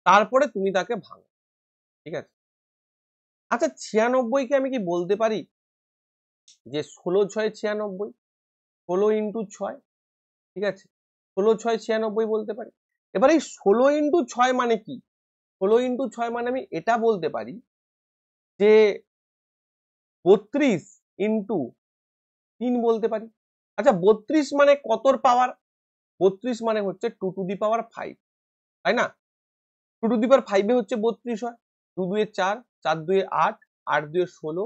তারপরে তুমি তাকে ভাঙো। ঠিক আছে? আচ্ছা 96 কে আমি কি বলতে পারি যে 16 6 96, 16 ইন্টু 6, ঠিক আছে? 16 6 96 বলতে পারি। এবার এই 16 ইন্টু 6 মানে কি? 16 ইন্টু 6 মানে আমি এটা বলতে পারি যে 32 ইন্টু 3 বলতে পারি। আচ্ছা 32 মানে কতর পাওয়ার? 32 মানে হচ্ছে 2 টু দি পাওয়ার 5, তাই না? 2 টু দি পাওয়ার 5 এ হচ্ছে 32 হয়। 2 2 এ 4, 4 2 এ 8, 8 2 এ 16,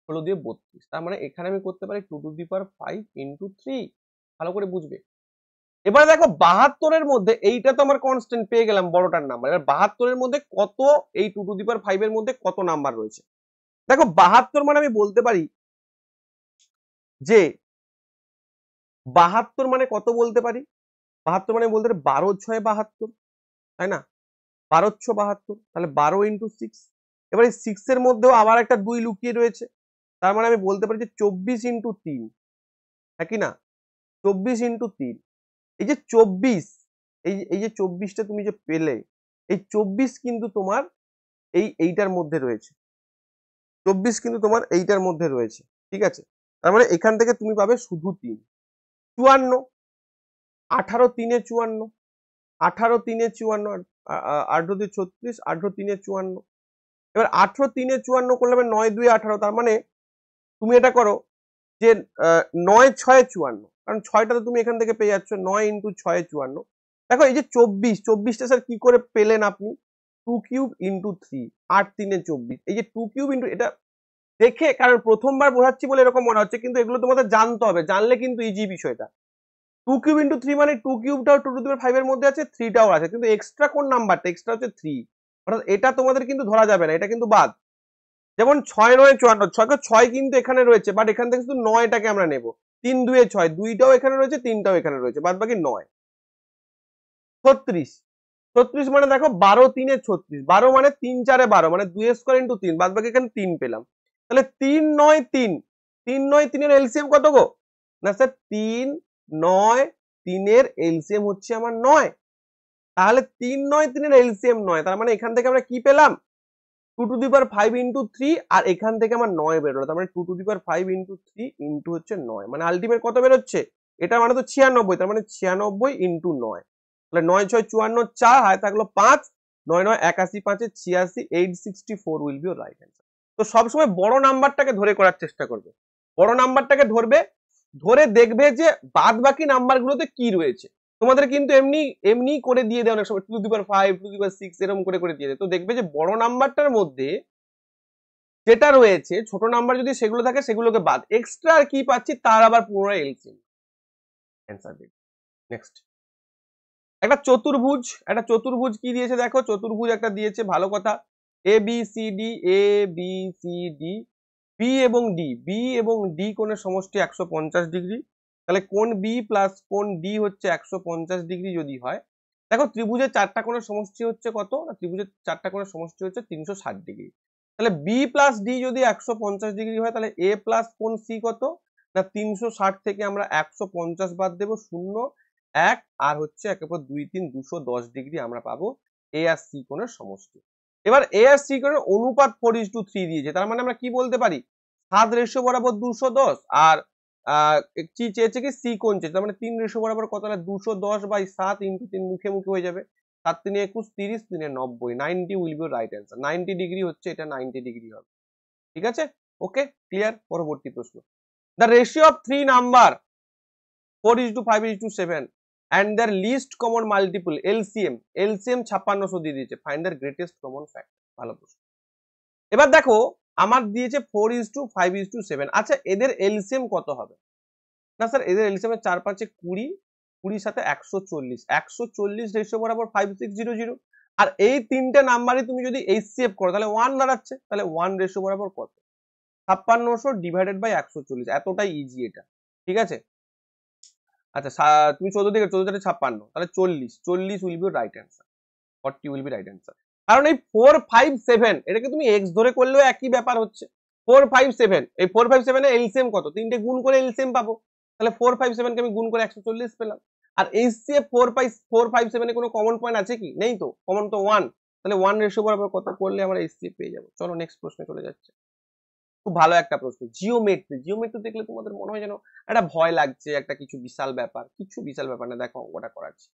16 2 এ 32। তার মানে এখানে আমি করতে পারি 2 টু দি পাওয়ার 5 ইন্টু 3। ভালো করে বুঝবে। এবার দেখো 72 এর মধ্যে এইটা তো আমার কনস্ট্যান্ট পেয়ে গেলাম, বড়টার নাম্বার। এবার 72 এর মধ্যে কত, এই 2 টু দি পাওয়ার 5 এর মধ্যে কত নাম্বার রয়েছে? দেখো 72 মানে আমি বলতে পারি যে 72 মানে কত বলতে পারি? 72 মানে বলতে পারি 12 6 72, তাই না? 12 6 72, তাহলে 12 ইন্টু 6। এবার এই 6 এর মধ্যেও আবার একটা 2 লুকিয়ে রয়েছে, তার মানে আমি বলতে পারি যে 24 ইন্টু 3, হ্যাঁ কি না? 24 ইন্টু 3, এই যে 24, এই যে 24টা তুমি যে পেলে, এই 24 কিন্তু তোমার এইটার মধ্যে রয়েছে, 24 কিন্তু তোমার এইটার মধ্যে রয়েছে, ঠিক আছে? তার মানে এখান থেকে তুমি পাবে শুধু 3। 54, 18 3 54, 18 3 54, 18 2 36, 18 3 54। এবার 18 3 54 করলে 9 2 18, তার মানে তুমি এটা করো যে 9 6 54, কারণ 6টা তো তুমি এখান থেকে পেয়ে যাচ্ছ, 9 ইন্টু 6 54। দেখো এই যে 24টা স্যার কি করে পেলেন আপনি? 2 কিউব ইন্টু 3, 8 3 24। এই যে 2 কিউব ইন্টু, এটা দেখে, কারণ প্রথমবার বোঝাচ্ছি বলে এরকম মনে হচ্ছে, কিন্তু এগুলো তোমাদের জানতে হবে, জানলে কিন্তু ইজি বিষয়টা। 2 কিউব ইন্টু 3 মানে 2 কিউবটাও 2 টু দি পাওয়ার 5 এর মধ্যে আছে, 3টাও আছে, কিন্তু এক্সট্রা কোন নাম্বারটা? এক্সট্রা হচ্ছে 3। অর্থাৎ এটা তোমাদের কিন্তু ধরা যাবে না, এটা কিন্তু বাদ। যেমন 6 9 54, 6 কিন্তু এখানে রয়েছে, বাট এখান থেকে শুধু 9টাকে আমরা নেব। 3 2 6, 2টাও এখানে রয়েছে, 3টাও এখানে রয়েছে, বাদ বাকি 9। 36, 36 মানে দেখো 12 3 36, 12 মানে 3 4 12, মানে 2 স্কয়ার ইন্টু 3, বাদ বাকি এখানে 3 পেলাম। তাহলে 3 9 3, 3 9 3 এর এলসিএম কত গো? না স্যার 3 9 3 এর এলসিএম হচ্ছে আমার 9। তাহলে 3 9 3 এর এলসিএম 9, তার মানে এখান থেকে আমরা কি পেলাম? 2 টু দি পাওয়ার 5 ইন্টু 3, আর এখান থেকে আমার 9 বেরোলো, তার মানে 2 to the power 5 into 3 into হচ্ছে 9, মানে আলটিমেট কত বেরোচ্ছে? এটা মানে তো 96, তার মানে 96 ইন্টু 9। তাহলে 9 6 54, 4 হাতে থাকলো 5, 9 9 81, 5 86, 864 will be your right answer. তো সবসময় বড় নাম্বারটাকে ধরে করার চেষ্টা করবে, বড় নাম্বারটাকে ধরবে, ধরে দেখবে যে বাদ বাকি নাম্বারগুলোতে কি রয়েছে। তোমাদের কিন্তু এমনি এমনি করে দিয়ে দেয় অনেক সময়, 2 to the power 5 2 to the পাওয়ার 6 এরকম করে দিয়ে দেয়। তো দেখবে যে বড় নাম্বারটার মধ্যে যেটা রয়েছে, ছোট নাম্বার যদি সেগুলো থাকে সেগুলোকে বাদ, এক্সট্রা আর কি পাচ্ছি তার আবার পুনরায় এলসিএম অ্যান্সার দিই। নেক্সট, একটা চতুর্ভুজ কি দিয়েছে দেখো, চতুর্ভুজ একটা দিয়েছে, ভালো কথা। A B C D, A B C D, B এবং ডি, বি এবং ডি কোণের সমষ্টি 150 ডিগ্রি। তাহলে কোণ বি প্লাস কোণ ডি হচ্ছে 150 ডিগ্রি যদি হয়। দেখো ত্রিভুজের 4টা কোণের সমষ্টি হচ্ছে কত? ত্রিভুজের 4টা কোণের সমষ্টি হচ্ছে 360 ডিগ্রি। তাহলে বি প্লাস ডি যদি 150 ডিগ্রি হয়, তাহলে এ প্লাস কোণ সি কত? না 360 থেকে আমরা 150 বাদ দেবো, 0 1, আর হচ্ছে একেবারে 2 3 210 ডিগ্রি আমরা পাবো এ আর সি কোণের সমষ্টি। এবার এ আর সি কোণের অনুপাত 4:3 দিয়েছে, তার মানে আমরা কি বলতে পারি? 7 রেশিও বরাবর 210, আর কি চেয়েছে কি? সি কোণ চেয়েছে, তার মানে 3 রেশিও বরাবর কত হলে 210/7 ইন্টু 3 মুখে মুখে হয়ে যাবে, 7 3 21 30 3 90, 90 will be right answer. 90 degree হচ্ছে, এটা 90 ডিগ্রি হবে, ঠিক আছে? ওকে, ক্লিয়ার। পরবর্তী প্রশ্ন, the ratio of 3 number 4:5:7 and their least common multiple LCM 5600 দিয়ে দিয়েছে, find their greatest common factor। ভালো প্রশ্ন। এবার দেখো আমার দিয়েছে 4:5:7, আচ্ছা এদের এলসিএম কত হবে? না স্যার এদের এলসিএম 4 5 20, 20 সাথে 140, 140 রেশিও বরাবর 5600, আর এই তিনটে নাম্বারই তুমি যদি এইচসিএফ করো তাহলে 1 দাঁড়াচ্ছে, তাহলে 1 রেশিও বরাবর কত? 5600 ডিভাইডেড বাই 140, এতটাই ইজি এটা, ঠিক আছে? আচ্ছা তুমি 14 দিকে 14 56, তাহলে 40 will be right answer, 40 will be right answer. কারণ এই 4 5 7 এটাকে তুমি এক্স ধরে করলেও একই ব্যাপার হচ্ছে। 4 5 7, এই 4 5 7 এর এলসিএম কত? তিনটে গুণ করে এলসিএম পাবো, তাহলে 4 5 7 কে আমি গুণ করে 140 পেলাম। আর এইচসিএফ 4 5 7 এ কোনো কমন পয়েন্ট আছে কি? নেই তো, কমন তো 1, তাহলে 1 রেশিও বরাবর কত করলে আমরা এইচসিএফ পেয়ে যাবো। চলো নেক্সট প্রশ্নে চলে যাচ্ছে। খুব ভালো একটা প্রশ্ন, জিওমেট্রি দেখলে তোমাদের মনে হয় যেন একটা ভয় লাগছে, একটা কিছু বিশাল ব্যাপার, কিছু বিশাল ব্যাপার না, দেখো অঙ্কটা করাচ্ছি।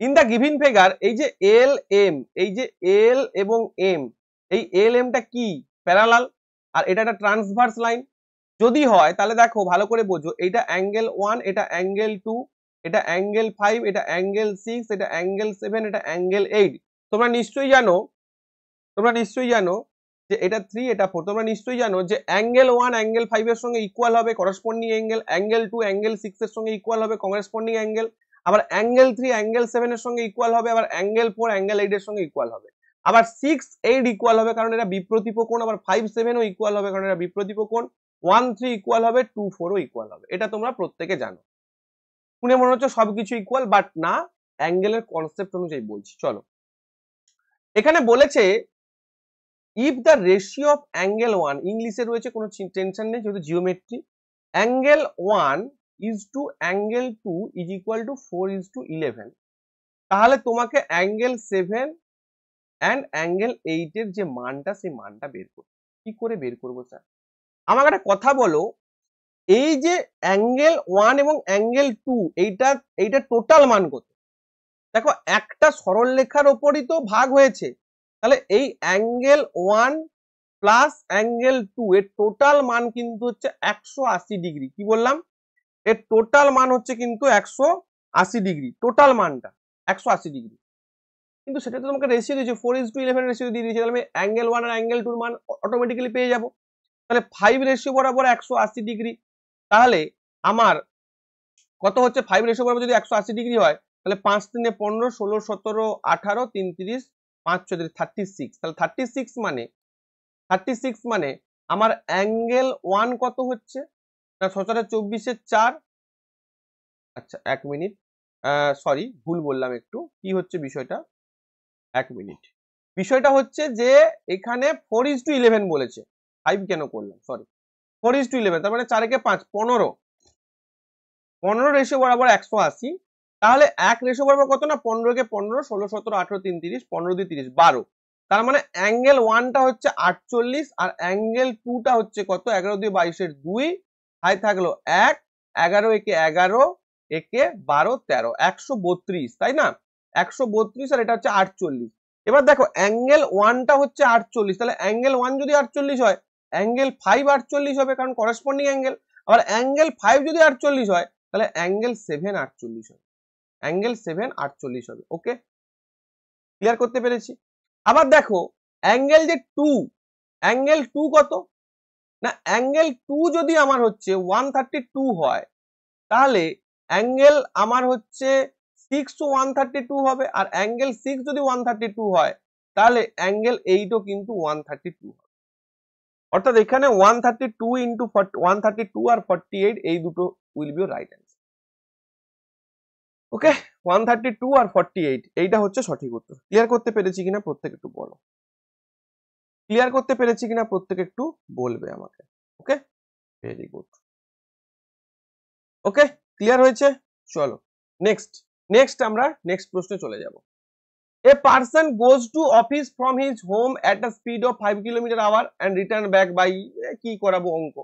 ইন দা গিভেন ফিগার, এই যে এল এম, এই যে এল এবং এম, এই এল এমটা কি? প্যারালাল, আর এটা একটা ট্রান্সভার্স লাইন যদি হয়, তাহলে দেখো ভালো করে বোঝো, এটা অ্যাঙ্গেল 1, এটা অ্যাঙ্গেল 2, এটা অ্যাঙ্গেল 5, এটা অ্যাঙ্গেল 6, এটা অ্যাঙ্গেল 7, এটা অ্যাঙ্গেল 8। তোমরা নিশ্চয়ই জানো যে এটা 3, এটা 4। তোমরা নিশ্চয়ই জানো যে অ্যাঙ্গেল 1 অ্যাঙ্গেল 5 এর সঙ্গে ইকুয়াল হবে করসপন্ডিং অ্যাঙ্গেল, অ্যাঙ্গেল 2 অ্যাঙ্গেল 6 এর সঙ্গে ইকুয়াল হবে করসপন্ডিং অ্যাঙ্গেল, আবার অ্যাঙ্গেল 3 অ্যাঙ্গেল 7 এর সঙ্গে ইকুয়াল হবে, আবার অ্যাঙ্গেল 4 অ্যাঙ্গেল 8 এর সঙ্গে ইকুয়াল হবে, আবার 6 8 ইকুয়াল হবে কারণ এটা বিপ্রতীপ কোণ, আবার 5 7 ও ইকুয়াল হবে কারণ এটা বিপ্রতীপ কোণ, 1 3 ইকুয়াল হবে, 2 4 ও ইকুয়াল হবে। এটা তোমরা প্রত্যেকে জানো। শুনে মনে হচ্ছে সবকিছু ইকুয়াল, বাট না, অ্যাঙ্গেলের কনসেপ্ট অনুযায়ী বলছি। চলো, এখানে বলেছে if the ratio of angle 1, ইংলিশে রয়েছে, কোনো টেনশন নেই যেহেতু geometry, angle 1 is to angle 2 is equal to 4:11, তাহলে তোমাকে অ্যাঙ্গেল 7 অ্যান্ড অ্যাঙ্গেল 8 এর যে মানটা সেই মানটা বের করতে। কি করে বের করবো স্যার? আমাকে একটা কথা বলো, এই যে অ্যাঙ্গেল 1 এবং অ্যাঙ্গেল 2 এইটা টোটাল মান কত? দেখো একটা সরলরেখার ওপরই তো ভাগ হয়েছে, তাহলে এই অ্যাঙ্গেল 1 প্লাস অ্যাঙ্গেল 2 এর টোটাল মান কিন্তু হচ্ছে 180 ডিগ্রি। কি বললাম? এর টোটাল মান হচ্ছে কিন্তু 180 ডিগ্রি, টোটাল মানটা 180 ডিগ্রি। কিন্তু সেটা তো তোমাকে রেশিও দিয়েছে 4:11 রেশিও দিয়ে দিয়েছে, তাহলে আমি অ্যাঙ্গেল 1 আর অ্যাঙ্গেল 2 এর মান অটোমেটিক্যালি পেয়ে যাব। তাহলে 5 রেশিও বরাবর 180 ডিগ্রি, তাহলে আমার কত হচ্ছে? 5 রেশিও বরাবর যদি 180 ডিগ্রি হয়, তাহলে 5 3 15 16 17 18 3 30 5 34 36, তাহলে 36 মানে আমার অ্যাঙ্গেল 1 কত হচ্ছে না 17 4। আচ্ছা 1 মিনিট, সরি ভুল বললাম একটু। কি হচ্ছে বিষয়টা? 1 মিনিট। বিষয়টা হচ্ছে যে এখানে 4:11 বলেছে, 5 কেন করলাম, সরি 4:11, তার মানে 4 কে 5 15 রেশিও বরাবর 180, তাহলে 1 রেশিও বরাবর কত না 15 কে 15 16 17 18 3 30 15 2 30 12, তার মানে অ্যাঙ্গেল 1টা হচ্ছে 48 আর অ্যাঙ্গেল 2টা হচ্ছে কত? 11 2 22 এর 2, হাই থাকলো 1, 11 একে 11 একে 12 13 132, তাই না? 132 আর এটা হচ্ছে 48। এবার দেখো অ্যাঙ্গেল 1টা হচ্ছে 48, তাহলে অ্যাঙ্গেল 1 যদি 48 হয়, অ্যাঙ্গেল 5 48 হবে, কারণ করেসপন্ডিং অ্যাঙ্গেল। আবার অ্যাঙ্গেল 5 যদি 48 হয়, তাহলে অ্যাঙ্গেল 7 48 হবে, অ্যাঙ্গেল 7 48 হবে। ওকে, ক্লিয়ার করতে পেরেছি? আবার দেখো অ্যাঙ্গেল যে 2, অ্যাঙ্গেল 2 কত না, অ্যাঙ্গেল 2 যদি আমার হচ্ছে 132 হয়, তাহলে অ্যাঙ্গেল আমার হচ্ছে 6 ও 132 হবে, আর অ্যাঙ্গেল 6 যদি 132 হয়, তাহলে অ্যাঙ্গেল 8 ও কিন্তু 132 হবে। অর্থাৎ এখানে 132 ইন্টু 132 আর 48 এই দুটো উইল বি রাইট অ্যান্সার। ওকে, 132 আর 48 এইটা হচ্ছে সঠিক উত্তর। ক্লিয়ার করতে পেরেছি কিনা প্রত্যেক একটু বলো, ক্লিয়ার করতে পেরেছি কিনা প্রত্যেক একটু বলবে আমাকে। ওকে, ভেরি গুড। ওকে, ক্লিয়ার হয়েছে? চলো নেক্সট আমরা নেক্সট প্রশ্নে চলে যাব। A person goes to office from his home at a speed of 5 km/h and return back by, কি করাবো অঙ্ক,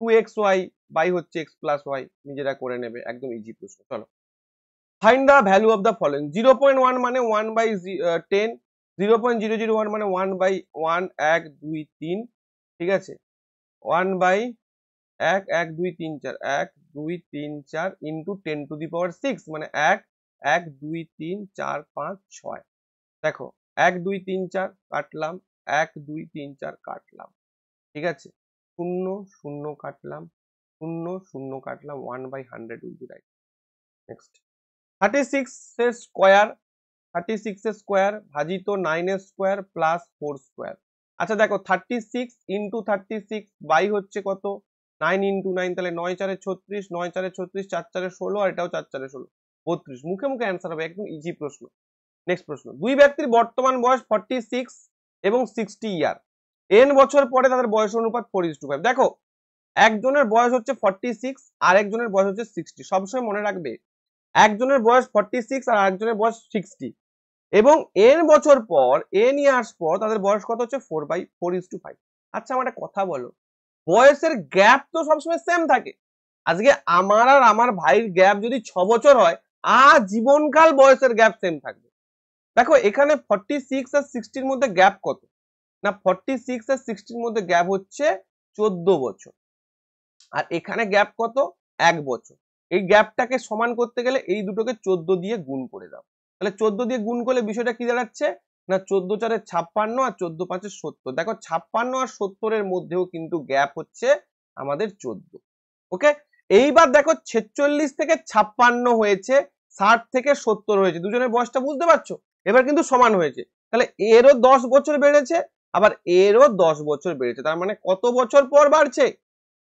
2xy by হচ্ছে x plus y, নিজেরা করে নেবে, একদম ইজি প্রশ্ন। চলো, find the value of the following. 0.1 মানে 1/10, 0.001 মানে 1/1 1 2 3, ঠিক আছে, 1 বাই 1 1 2 3 4 1 2 3 4 ইন্টু 10 টু দি পাওয়ার 6 মানে 1 1 2 3 4 5 6। দেখো 1 2 3 4 কাটলাম, 1 2 3 4 কাটলাম, ঠিক আছে, 0 0 কাটলাম, 0 0 কাটলাম, 1/100 উইল বি রাইট। নেক্সট 36 এর স্কয়ার, 36 এর স্কয়ার ভাজিত 9 এর স্কয়ার প্লাস 4 স্কয়ার। আচ্ছা দেখো 36 ইন্টু 36 বাই হচ্ছে কত 9 ইন্টু 9, তাহলে 9 4 36, 9 4 36, 4 4 16, আর এটাও 4 4 16 32। মুখে মুখে অ্যান্সার হবে, একদম ইজি প্রশ্ন। নেক্সট প্রশ্ন, দুই ব্যক্তির বর্তমান বয়স 46 এবং 60 ইয়ার, n বছর পরে তাদের বয়স অনুপাত 4:5। দেখো একজনের বয়স হচ্ছে 46 আর একজনের বয়স হচ্ছে 60, সবসময় মনে রাখবে একজনের বয়স 46 আর আরেকজনের বয়স 60, এবং n বছর পর n ইয়ার্স পর তাদের বয়স কত হচ্ছে 4/5। আচ্ছা আমার একটা কথা বলো, বয়সের গ্যাপ তো সবসময় সেম থাকে। আজকে আমার আর আমার ভাইয়ের গ্যাপ যদি 6 বছর হয়, জীবনকাল বয়সের গ্যাপ সেম থাকবে। দেখো এখানে 46 আর 60 এর মধ্যে গ্যাপ কত না, 46 আর 60 এর মধ্যে গ্যাপ হচ্ছে 14 বছর, আর এখানে গ্যাপ কত 1 বছর। এই গ্যাপটাকে সমান করতে গেলে এই দুটোকে 14 দিয়ে গুণ করে দাও, তাহলে 14 দিয়ে গুণ করলে বিষয়টা কি দাঁড়াচ্ছে না 14 4 56 আর 14 5 70। দেখো 56 আর 70 এর মধ্যেও কিন্তু গ্যাপ হচ্ছে আমাদের 14। ওকে, এইবার দেখো 46 থেকে 56 হয়েছে, 60 থেকে 70 হয়েছে, দুজনের বয়সটা বুঝতে পারছো, এবার কিন্তু সমান হয়েছে, তাহলে এরও 10 বছর বেড়েছে, আবার এরও 10 বছর বেড়েছে, তার মানে কত বছর পর বাড়ছে,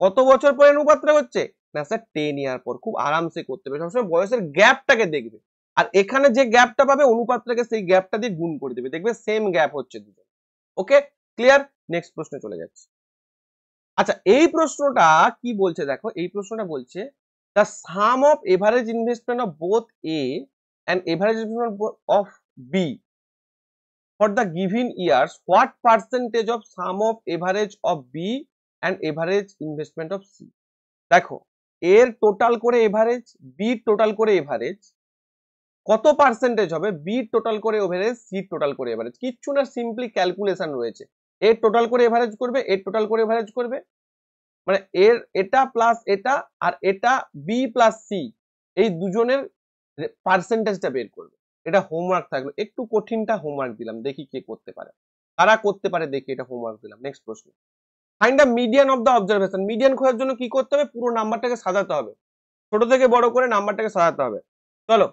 কত বছর পরে অনুপাতটা হচ্ছে না স্যার 10 ইয়ার পর। খুব আরামসে করতে হবে, সবসময় বয়সের গ্যাপটাকে দেখবে, আর এখানে যে গ্যাপটা পাবে অনুপাতটাকে সেই গ্যাপটা দিয়ে গুণ করে দেবে, দেখবে সেম গ্যাপ হচ্ছে দুটো। ওকে, ক্লিয়ার? নেক্সট প্রশ্নে চলে যাচ্ছে। আচ্ছা এই প্রশ্নটা কি বলছে দেখো, এই প্রশ্নটা বলছে the some of average investment of both A and average of B for the given years, what percentage of sum of average of B and average investment of C? দেখো এর টোটাল করে এভারেজ, বি টোটাল করে average, কত percentage হবে B total করে average, C total করে average, কিচ্ছু না, সিম্পলি ক্যালকুলেশন রয়েছে। এর টোটাল করে এভারেজ করবে, এর টোটাল করে এভারেজ করবে, মানে এর এটা প্লাস এটা আর এটা বি প্লাস সি, এই দুজনের পার্সেন্টেজটা বের করবে। এটা হোমওয়ার্ক থাকবে, একটু কঠিনটা হোমওয়ার্ক দিলাম, দেখি কে করতে পারে, কারা করতে পারে দেখি, এটা হোমওয়ার্ক দিলাম। নেক্সট প্রশ্ন, find the median of the observation. Median খোঁজার জন্য কি করতে হবে, পুরো নাম্বারটাকে সাজাতে হবে, ছোট থেকে বড় করে নাম্বারটাকে সাজাতে হবে। চলো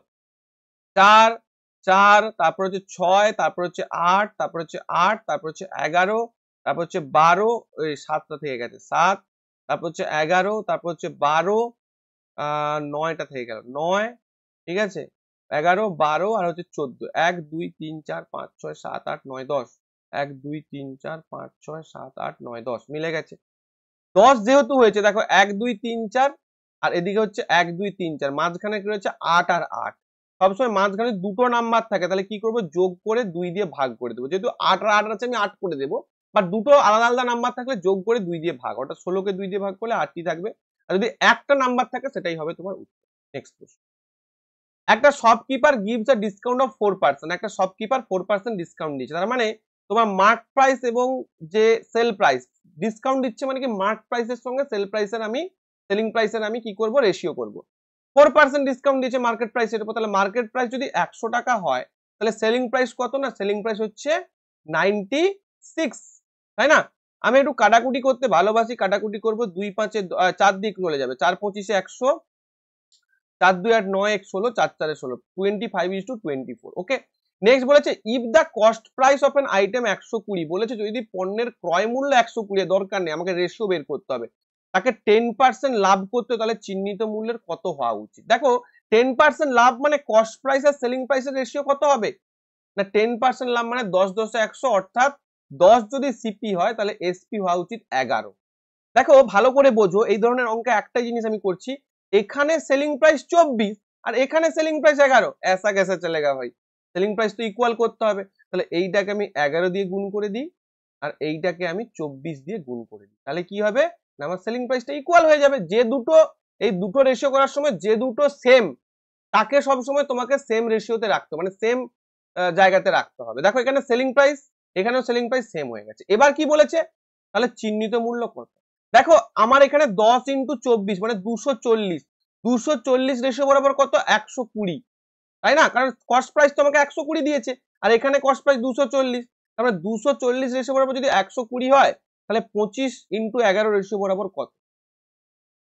4 4, তারপর হচ্ছে 6, তারপর হচ্ছে 8, তারপর হচ্ছে 8, তারপর হচ্ছে 11, তারপর হচ্ছে 12, ওই 7টা থেকে গেছে 7, তারপর হচ্ছে 11, তারপর হচ্ছে 12, 9টা থেকে গেল 9, ঠিক আছে, 11 12 আর হচ্ছে 14, 1 2 3 4 5 6 7 8 9 10, 1 2 3 4 5 6 7 8 9 10 মিলে গেছে। 10 যেহেতু হয়েছে, দেখো 1 2 3 4 আর এদিকে হচ্ছে 1 2 3 4, মাঝখানে কি রয়েছে 8 আর 8, সবসময় মাঝখানে দুটো নাম্বার থাকে, তাহলে কি করবো, যোগ করে 2 দিয়ে ভাগ করে দেবো, যেহেতু 8 আর 8 আছে আমি 8 করে দেবো, বাট দুটো আলাদা আলাদা নাম্বার থাকলে যোগ করে 2 দিয়ে ভাগ, অর্থাৎ 16কে 2 দিয়ে ভাগ করলে 8টি থাকবে, আর যদি একটা নাম্বার থাকে সেটাই হবে তোমার উত্তর। নেক্সট প্রশ্ন, একটা shopkeeper gives a discount of 4%, একটা শপকিপার 4% ডিসকাউন্ট দিচ্ছে, তার মানে তোমার মার্ক প্রাইস এবং যে সেল প্রাইস, ডিসকাউন্ট দিচ্ছে মানে কি মার্ক প্রাইসের সঙ্গে সেল প্রাইসের আমি, সেলিং প্রাইসের আমি কি করব, রেশিও করব। 4% ডিসকাউন্ট দিচ্ছে মার্কেট প্রাইসের উপর, তাহলে মার্কেট প্রাইস যদি 100 টাকা হয়, তাহলে সেলিং প্রাইস কত, না সেলিং প্রাইস হচ্ছে 96, তাই না? আমি একটু কাটাকুটি করতে ভালোবাসি, কাটাকুটি করব, 2 5 4 দিক চলে যাবে, 4 25 100, 4 2 8 9 1 16, 4 4 16, 25:24। ওকে, নেক্সট বলেছে if the cost price of an item 120, বলেছে যদি পণ্যের ক্রয় মূল্য 120, দরকার নেই, আমাকে রেশিও বের করতে হবে, তাকে 10% লাভ করতে, তাহলে চিহ্নিত মূল্যের কত হওয়া উচিত। দেখো 10% লাভ মানে কস্ট প্রাইস আর সেলিং প্রাইসের রেশিও কত হবে, না 10% লাভ মানে 10 10 100, অর্থাৎ 10 যদি সিপি হয় তাহলে এসপি হওয়া উচিত 11। দেখো ভালো করে বোঝো, এই ধরনের অঙ্কে একটাই জিনিস আমি করছি, এখানে সেলিং প্রাইস 24 আর এখানে সেলিং প্রাইস 11, ऐसा कैसे चलेगा ভাই, সেলিং প্রাইস তো ইকুয়াল করতে হবে, তাহলে এইটাকে আমি 11 দিয়ে গুণ করে দিই আর এইটাকে আমি 24 দিয়ে গুণ করে দিই, তাহলে কি হবে না আমার সেলিং প্রাইসটা ইকুয়াল হয়ে যাবে। যে দুটো, এই দুটো রেশিও করার সময় যে দুটো সেম, তাকে সব সময় তোমাকে সেম রেশিওতে রাখতে হবে, মানে সেম জায়গাতে রাখতে হবে। দেখো এখানে সেলিং প্রাইস, এখানেও সেলিং প্রাইস সেম হয়ে গেছে। এবার কি বলেছে, তাহলে চিহ্নিত মূল্য কত, দেখো আমার এখানে 10 × 24 মানে 240, 240 রেশিও বরাবর কত 120, তাই না, কারণ কস্ট প্রাইস তোমাকে 120 দিয়েছে আর এখানে কস্ট প্রাইস 240, তাহলে 240 রেশিও বরাবর যদি 120 হয়, তাহলে 25 × 11 রেশিও বরাবর কত,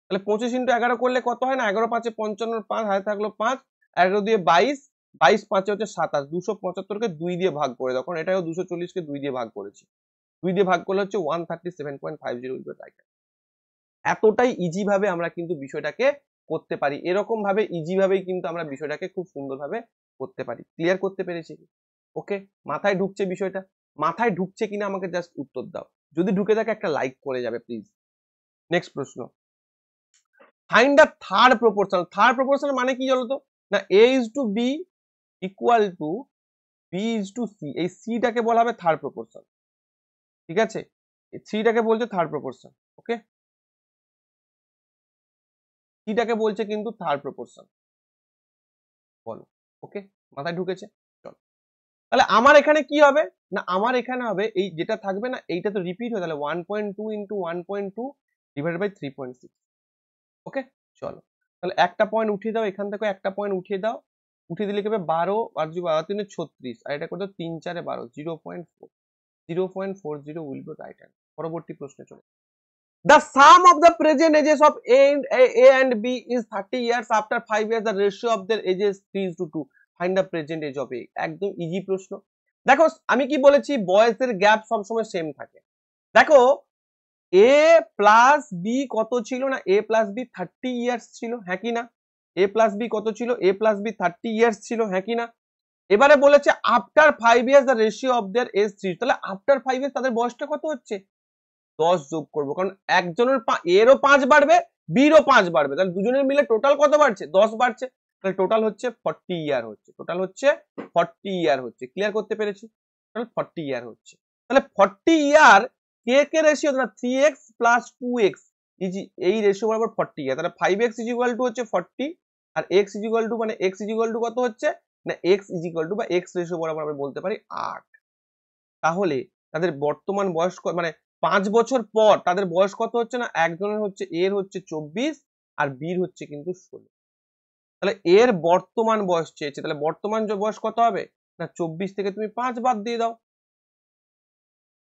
তাহলে 25 × 11 করলে কত হয় না, 11 5 55, 5 হাতে থাকলো 5, 11 দিয়ে 22, 22 5 হচ্ছে 27, 275 কে 2 দিয়ে ভাগ করে দাও, কারণ এটাও 240 কে 2 দিয়ে ভাগ করেছি, 2 দিয়ে ভাগ করলে হচ্ছে 137.50। এতটাই ইজি ভাবে আমরা কিন্তু বিষয়টাকে করতে পারি, এরকম ভাবে ইজি ভাবেই কিন্তু আমরা বিষয়টাকে খুব সুন্দরভাবে করতে পারি। ক্লিয়ার করতে পেরেছি? ওকে, মাথায় ঢুকছে বিষয়টা? মাথায় ঢুকছে কিনা আমাকে জাস্ট উত্তর দাও, যদি ঢুকে থাকে একটা লাইক করে যাবে প্লিজ। নেক্সট প্রশ্ন, find the third proportional. Third proportional মানে কি বলতো, না a is to b equal to b is to c, এই c টাকে বলা হবে থার্ড প্রপোর্শন, ঠিক আছে, এই c টাকে বলছে থার্ড প্রপোর্শন। ওকে, c টাকে বলছে কিন্তু থার্ড প্রপোর্শন, বলো। ওকে, মাথায় ঢুকেছে? চলো, তাহলে আমার এখানে কি হবে, না আমার এখানে হবে এই যেটা থাকবে না, এইটা তো রিপিট হয়ে, তাহলে 1.2 × 1.2 ডিভাইডেড বাই 3.6। ওকে, চলো তাহলে একটা পয়েন্ট উঠিয়ে দাও, এখান থেকে একটা পয়েন্ট উঠিয়ে দাও, উঠিয়ে দিলে কি হবে 12 আর 3 36, আর এটা কত 3 4 12, 0.4, 0.40 উইল বি রাইট অ্যান্সার। পরবর্তী প্রশ্নে চলে, the sum of the present ages of a and b is 30 years, after 5 years the ratio of their ages 3:2, find the present age of a। একদম ইজি প্রশ্ন। দেখো আমি কি বলেছি, বয়সের গ্যাপ সবসময় সেম থাকে। দেখো a প্লাস বি কত ছিল, না a প্লাস বি 30 ইয়ার্স ছিল, হ্যাঁ কি না, a প্লাস বি কত ছিল, a প্লাস বি 30 ইয়ার্স ছিল, হ্যাঁ কি না। এবারে বলেছে after 5 years the ratio of their age 3, তাহলে আফটার 5 ইয়ার্স তাদের বয়সটা কত হচ্ছে, 10 যোগ করবো, কারণ একজনের এরও 5 বাড়বে, বিরও 5 বাড়বে, তাহলে দুজনের মিলে টোটাল কত বাড়ছে, 10 বাড়ছে, তাহলে টোটাল হচ্ছে 40 ইয়ার হচ্ছে, টোটাল হচ্ছে 40 ইয়ার হচ্ছে। ক্লিয়ার করতে পেরেছি? টোটাল 40 ইয়ার হচ্ছে। তাহলে 40 ইয়ার কে কে রেশিও, না 3x প্লাস 2x এই রেশিও বরাবর 40 ইয়ার। তাহলে 5x ইজ ইকুয়াল টু হচ্ছে 40 আর x ইজ ইকুয়াল টু মানে x ইজ ইকুয়াল টু কত হচ্ছে না x ইজ ইকুয়াল টু বা x রেশিও বরাবর আমরা বলতে পারি 8। তাহলে তাদের বর্তমান বয়স মানে 5 বছর পর তাদের বয়স কত হচ্ছে না, একজনের হচ্ছে এর হচ্ছে 24 আর বির হচ্ছে কিন্তু 16। তাহলে এর বর্তমান বয়স চেয়েছে, তাহলে বর্তমান বয়স কত হবে না 24 থেকে তুমি 5 বাদ দিয়ে দাও,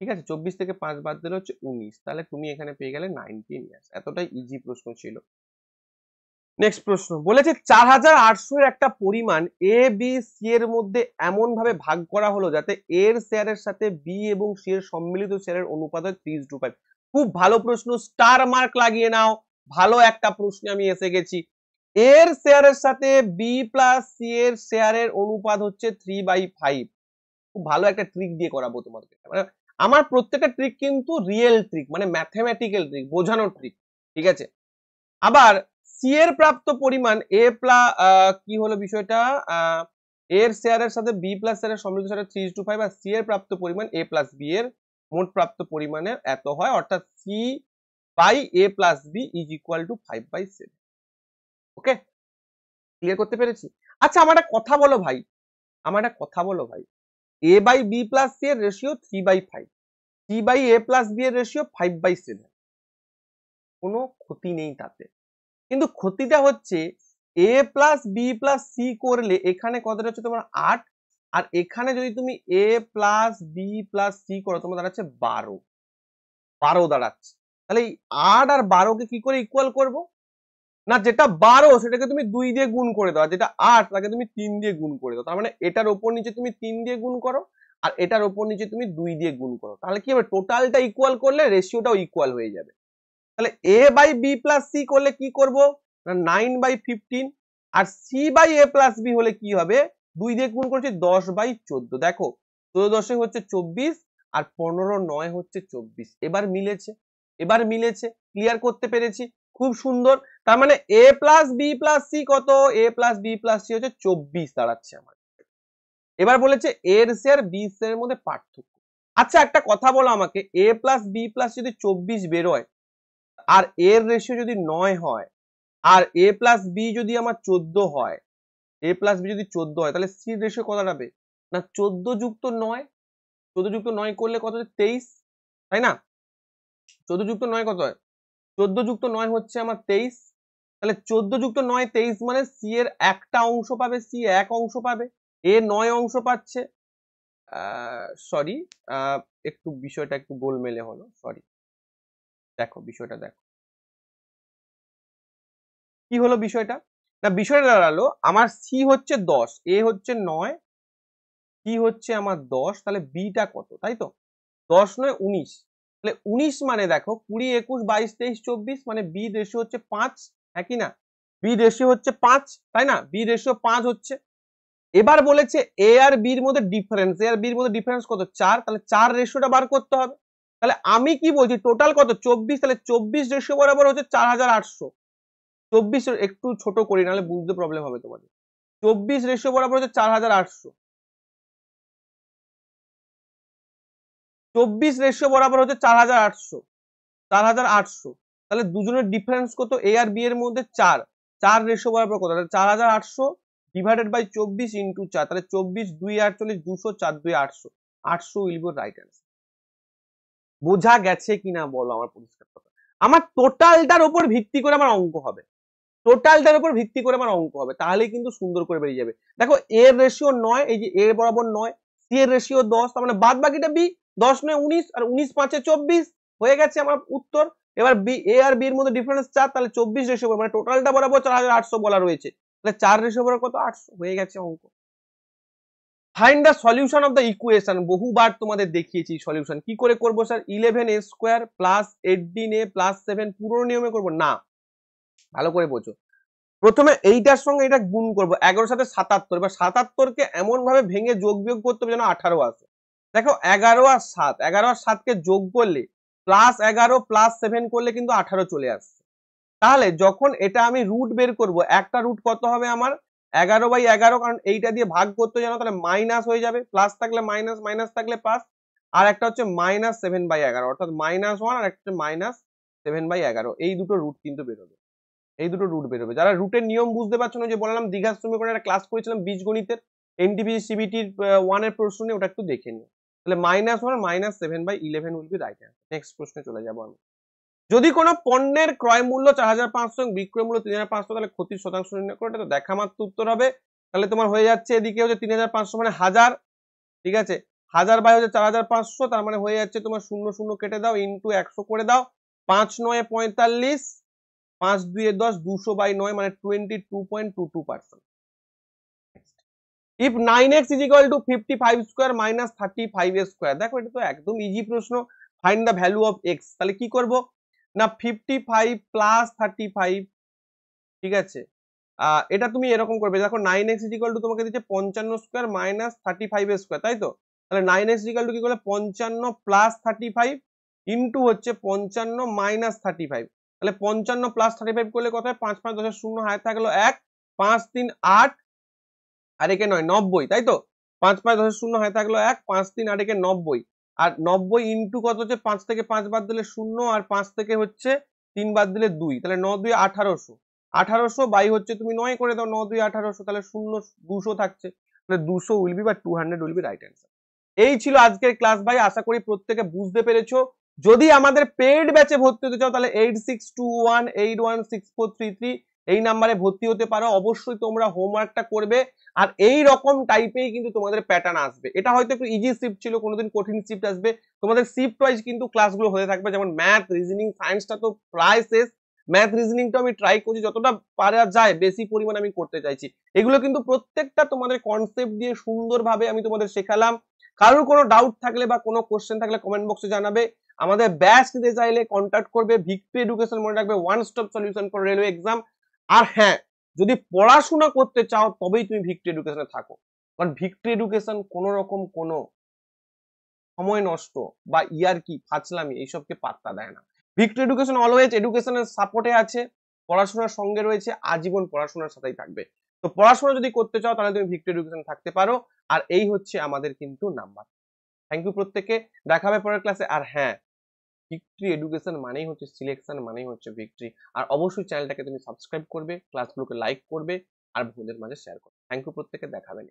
ঠিক আছে? 24 থেকে 5 বাদ দিলে হচ্ছে 19। তাহলে তুমি এখানে পেয়ে গেলে 19 ইয়ার্স। এতটাই ইজি প্রশ্ন ছিল। নেক্সট প্রশ্ন বলেছে 4800 এর একটা পরিমাণ এ বি সি এর মধ্যে এমন ভাবে ভাগ করা হলো যাতে এর শেয়ারের সাথে বি এবং সি এর সম্মিলিত শেয়ারের অনুপাত হয় 3:5। খুব ভালো প্রশ্ন, স্টার মার্ক লাগিয়ে নাও। ভালো একটা প্রশ্নে আমি এসে গেছি। এর শেয়ারের সাথে বি প্লাস সি এর শেয়ারের অনুপাত হচ্ছে 3/5। খুব ভালো একটা ট্রিক দিয়ে করাবো তোমাদের। মানে আমার প্রত্যেকটা ট্রিক কিন্তু রিয়েল ট্রিক, মানে ম্যাথমেটিক্যাল ট্রিক, বোঝানোর ট্রিক, ঠিক আছে? আবার সি এর প্রাপ্ত পরিমাণ এ প্লাস কি হলো বিষয়টা, এর শেয়ারের সাথে বি প্লাস শেয়ারের সম্মিলিত শেয়ারের 3:5 আর সি এর প্রাপ্ত পরিমাণ এ প্লাস বি এর মোট প্রাপ্ত পরিমাণের এত হয়, অর্থাৎ C by A plus B is equal to 5/7। Okay, clear করতে পেরেছি? আচ্ছা আমার একটা কথা বলো ভাই, A by B plus C এর ratio 3/5, C by A plus B এর রেশিও 5/7। কোনো ক্ষতি নেই তাতে, কিন্তু ক্ষতিটা হচ্ছে A plus B plus C করলে এখানে কতটা হচ্ছে তোমার 8, আর এখানে যদি তুমি এ প্লাস বি প্লাস সি করো তোমার দাঁড়াচ্ছে 12 দাঁড়াচ্ছে। তাহলে এই 8 আর 12কে কি করে ইকুয়াল করব না, যেটা 12 সেটাকে তুমি 2 দিয়ে গুণ করে দাও, আর যেটা 8 তাকে তুমি 3 দিয়ে গুণ করে দাও। তার মানে এটার উপর নিচে তুমি 3 দিয়ে গুণ করো আর এটার উপর নিচে তুমি 2 দিয়ে গুণ করো, তাহলে কি হবে, টোটালটা ইকুয়াল করলে রেশিওটাও ইকুয়াল হয়ে যাবে। তাহলে A by B plus C করলে কি করব না 9/15, আর C by A plus B হলে কি হবে, 2 দিয়ে গুণ করছি 10/14। দেখো 14 হচ্ছে 24 আর 15 হচ্ছে 24। এবার মিলেছে, ক্লিয়ার করতে পেরেছি, খুব সুন্দর। তার মানে এ প্লাস বি প্লাস সি কত, এ প্লাস বি প্লাস সি হচ্ছে 24 দাঁড়াচ্ছে আমার। এবার বলেছে এর শেয়ার বি শেয়ারের মধ্যে পার্থক্য। আচ্ছা একটা কথা বলো আমাকে, এ প্লাস বি প্লাস যদি 24 বেরোয় আর এর রেশিও যদি 9 হয় আর এ প্লাস বি যদি আমার 14 হয়, এ প্লাস বি যদি 14 হয় তাহলে সি রেশিও কত দাঁড়াবে না 14 যুক্ত 9, 14 যুক্ত 9 করলে কত হচ্ছে 23, তাই না? 14 যুক্ত 9 কত হয়, 14 যুক্ত 9 হচ্ছে আমার 23। তাহলে 14 যুক্ত 9 23 মানে সি এর একটা অংশ পাবে, সি এক অংশ পাবে, এ 9 অংশ পাচ্ছে। সরি, একটু বিষয়টা একটু গোলমেলে হলো, সরি। দেখো বিষয়টা দেখো কি হলো বিষয়টা, না বিষয়টা দাঁড়ালো আমার সি হচ্ছে 10, এ হচ্ছে 9, সি হচ্ছে আমার 10, তাহলে বিটা কত, তাই তো 10 9 19। তাহলে 19 মানে দেখো 20 21 22 23 24 মানে বি রেশিও হচ্ছে 5, একই না? বি রেশিও হচ্ছে 5, তাই না? বি রেশিও 5 হচ্ছে। এবার বলেছে এ আর বির মধ্যে ডিফারেন্স, এ আর বির মধ্যে ডিফারেন্স কত 4, তাহলে 4 রেশিওটা বার করতে হবে। তাহলে আমি কি বলছি টোটাল কত 24, তাহলে 24 রেশিও বরাবর হচ্ছে 4800। 24 একটু ছোট করি নাহলে বুঝতে প্রবলেম হবে তোমাদের। 24 রেশিও বরাবর হচ্ছে 4800, 24 রেশিও বরাবর হচ্ছে 4800। তাহলে দুজনের ডিফারেন্স কত, এ আর বি এর মধ্যে 4, 4 রেশিও বরাবর কত, 4800 ডিভাইডেড বাই 24 ইন্টু 4, তাহলে 24 2 48 200 4 2 800, 800 উইল বি রাইট অ্যান্সার। বোঝা গেছে কিনা বলো আমার পরিষ্কার কথা? আমার টোটালটার উপর ভিত্তি করে আমার অঙ্ক হবে, টোটালটার উপর ভিত্তি করে আমার অঙ্ক হবে, তাহলেই কিন্তু সুন্দর করে বেরিয়ে যাবে। দেখো এর রেশিও 9, এই যে এর বরাবর 9, সি এর রেশিও 10, তার মানে বাদ বাকিটা বি, 10 9 19 আর 19 5 24 হয়ে গেছে আমার উত্তর। এবার বি এ আর বি এর মধ্যে ডিফারেন্স 4, তাহলে 24 রেশিও মানে টোটালটা বরাবর 4800 বলা রয়েছে, তাহলে 4 রেশিও বরাবর কত 800 হয়ে গেছে অঙ্ক। Find the solution of the equation, বহুবার তোমাদের দেখিয়েছি সলিউশন কি করে করব sir, 11a square plus 18a plus 7 পুরো নিয়মে করব না, ভালো করে বোঝো। প্রথমে এইটার সঙ্গে এটা গুণ করব, 11 সাথে 77, এবার 77 কে এমন ভাবে ভেঙে যোগ বিয়োগ করতে হবে যেন 18 আসে। দেখো 11 আর 7, 11 আর 7 কে যোগ করলে প্লাস 11 প্লাস 7 করলে কিন্তু 18 চলে আসছে। তাহলে যখন এটা আমি রুট বের করব, একটা রুট কত হবে আমার 11/11, কারণ এইটা দিয়ে ভাগ করতে জানো তাহলে মাইনাস হয়ে যাবে, প্লাস থাকলে মাইনাস, মাইনাস থাকলে প্লাস। আর একটা হচ্ছে -7/11, অর্থাৎ -1 আর একটা -7/11, এই দুটো রুট কিন্তু বেরোবে, এই দুটো রুট বেরোবে। যারা রুটের নিয়ম বুঝতে পারছো না, যে বললাম দ্বিঘাত সমীকরণের একটা ক্লাস করেছিলাম বীজগণিতের এনটিপিসি সিবিটির 1 এর প্রশ্ন নিয়ে, ওটা একটু দেখে নিও। তাহলে -1 -7/11 will be right answer. Next প্রশ্নে চলে যাবো আমি। যদি কোনো পণ্যের ক্রয় মূল্য 4,500 এবং বিক্রয় মূল্য 3,500, তাহলে ক্ষতির শতাংশ নির্ণয় করে, এটা তো দেখা মাত্র উত্তর হবে। তাহলে তোমার হয়ে যাচ্ছে এদিকে হচ্ছে 3,500 মানে 1000, ঠিক আছে, 1000 বাই হচ্ছে 4,500, তার মানে হয়ে যাচ্ছে তোমার 0 0 কেটে দাও, ইন্টু 100 করে দাও, 5 9 45, 5 2 10, 200/9 মানে 22.22%। if 9x is equal to 55 square minus 35 square, দেখো এটা তো একদম ইজি প্রশ্ন, find the value of x। তাহলে কি করব না, 55 প্লাস 35, ঠিক আছে, এটা তুমি এরকম করবে, দেখো 9x is equal to তোমাকে দিচ্ছে 55 স্কয়ার মাইনাস 35 স্কয়ার, তাই তো? তাহলে 9x is equal to কি করলে 55 প্লাস 35 ইন্টু হচ্ছে 55 মাইনাস 35, তাহলে 55 প্লাস 35 করলে কত হয়, 5 5 10 0 হাতে থাকলো 1, 5 3 8 আর একে 9 90, তাই তো? 5 5 10 0 হাতে থাকলো 1, 5 3 8 একে 90, আর 90 ইন্টু কত হচ্ছে, 5 থেকে 5 বাদ দিলে 0, আর 5 থেকে হচ্ছে 3 বাদ দিলে 2, তাহলে 9 2 1800, 1800 বাই হচ্ছে তুমি 9 করে দাও, 9 2 1800, তাহলে 0 200 থাকছে, তাহলে 200 উইল বি বা 200 উইল বি রাইট অ্যান্সার। এই ছিল আজকের ক্লাস ভাই, আশা করি প্রত্যেকে বুঝতে পেরেছো। যদি আমাদের পেইড ব্যাচে ভর্তি হতে চাও তাহলে 8621816433 এই নাম্বারে ভর্তি হতে পারো। অবশ্যই তোমরা হোমওয়ার্কটা করবে, আর এই রকম টাইপেই কিন্তু তোমাদের প্যাটার্ন আসবে। এটা হয়তো একটু ইজি শিফট ছিল, কোনোদিন কঠিন শিফট আসবে, তোমাদের শিফট ওয়াইজ কিন্তু ক্লাসগুলো হতে থাকবে। যেমন ম্যাথ, রিজনিং, সায়েন্সটা তো প্রায় শেষ, ম্যাথ রিজনিংটা আমি ট্রাই করছি যতটা পারা যায়, বেশি পরিমাণ আমি করতে চাইছি। এগুলো কিন্তু প্রত্যেকটা তোমাদের কনসেপ্ট দিয়ে সুন্দরভাবে আমি তোমাদের শেখালাম। কারোর কোনো ডাউট থাকলে বা কোনো কোশ্চেন থাকলে কমেন্ট বক্সে জানাবে। আমাদের ব্যাচ নিতে চাইলে কন্ট্যাক্ট করবে। ভিক্টরি এডুকেশন মনে রাখবে, one stop solution for railway exam. আর হ্যাঁ, যদি পড়াশোনা করতে চাও তবেই তুমি ভিক্টরি এডুকেশনে থাকো, কারণ ভিক্টরি এডুকেশন কোনো রকম কোনো সময় নষ্ট বা ইয়ারকি ফাজলামি এইসবকে পাত্তা দেয় না। ভিক্টরি এডুকেশন অলওয়েজ এডুকেশনের সাপোর্টে আছে, পড়াশোনার সঙ্গে রয়েছে, আজীবন পড়াশোনার সাথেই থাকবে। তো পড়াশোনা যদি করতে চাও তাহলে তুমি ভিক্টরি এডুকেশন থাকতে পারো। আর এই হচ্ছে আমাদের কিন্তু নাম্বার। থ্যাংক ইউ প্রত্যেককে, দেখা হবে পরের ক্লাসে। আর হ্যাঁ, ভিক্টরি এডুকেশন মানেই হচ্ছে সিলেকশন, মানেই হচ্ছে ভিক্টরি। আর অবশ্যই চ্যানেলটাকে তুমি সাবস্ক্রাইব করবে, ক্লাসগুলোকে লাইক করবে, আর বন্ধুদের মাঝে শেয়ার করবে। থ্যাংক ইউ প্রত্যেককে, দেখা হবে।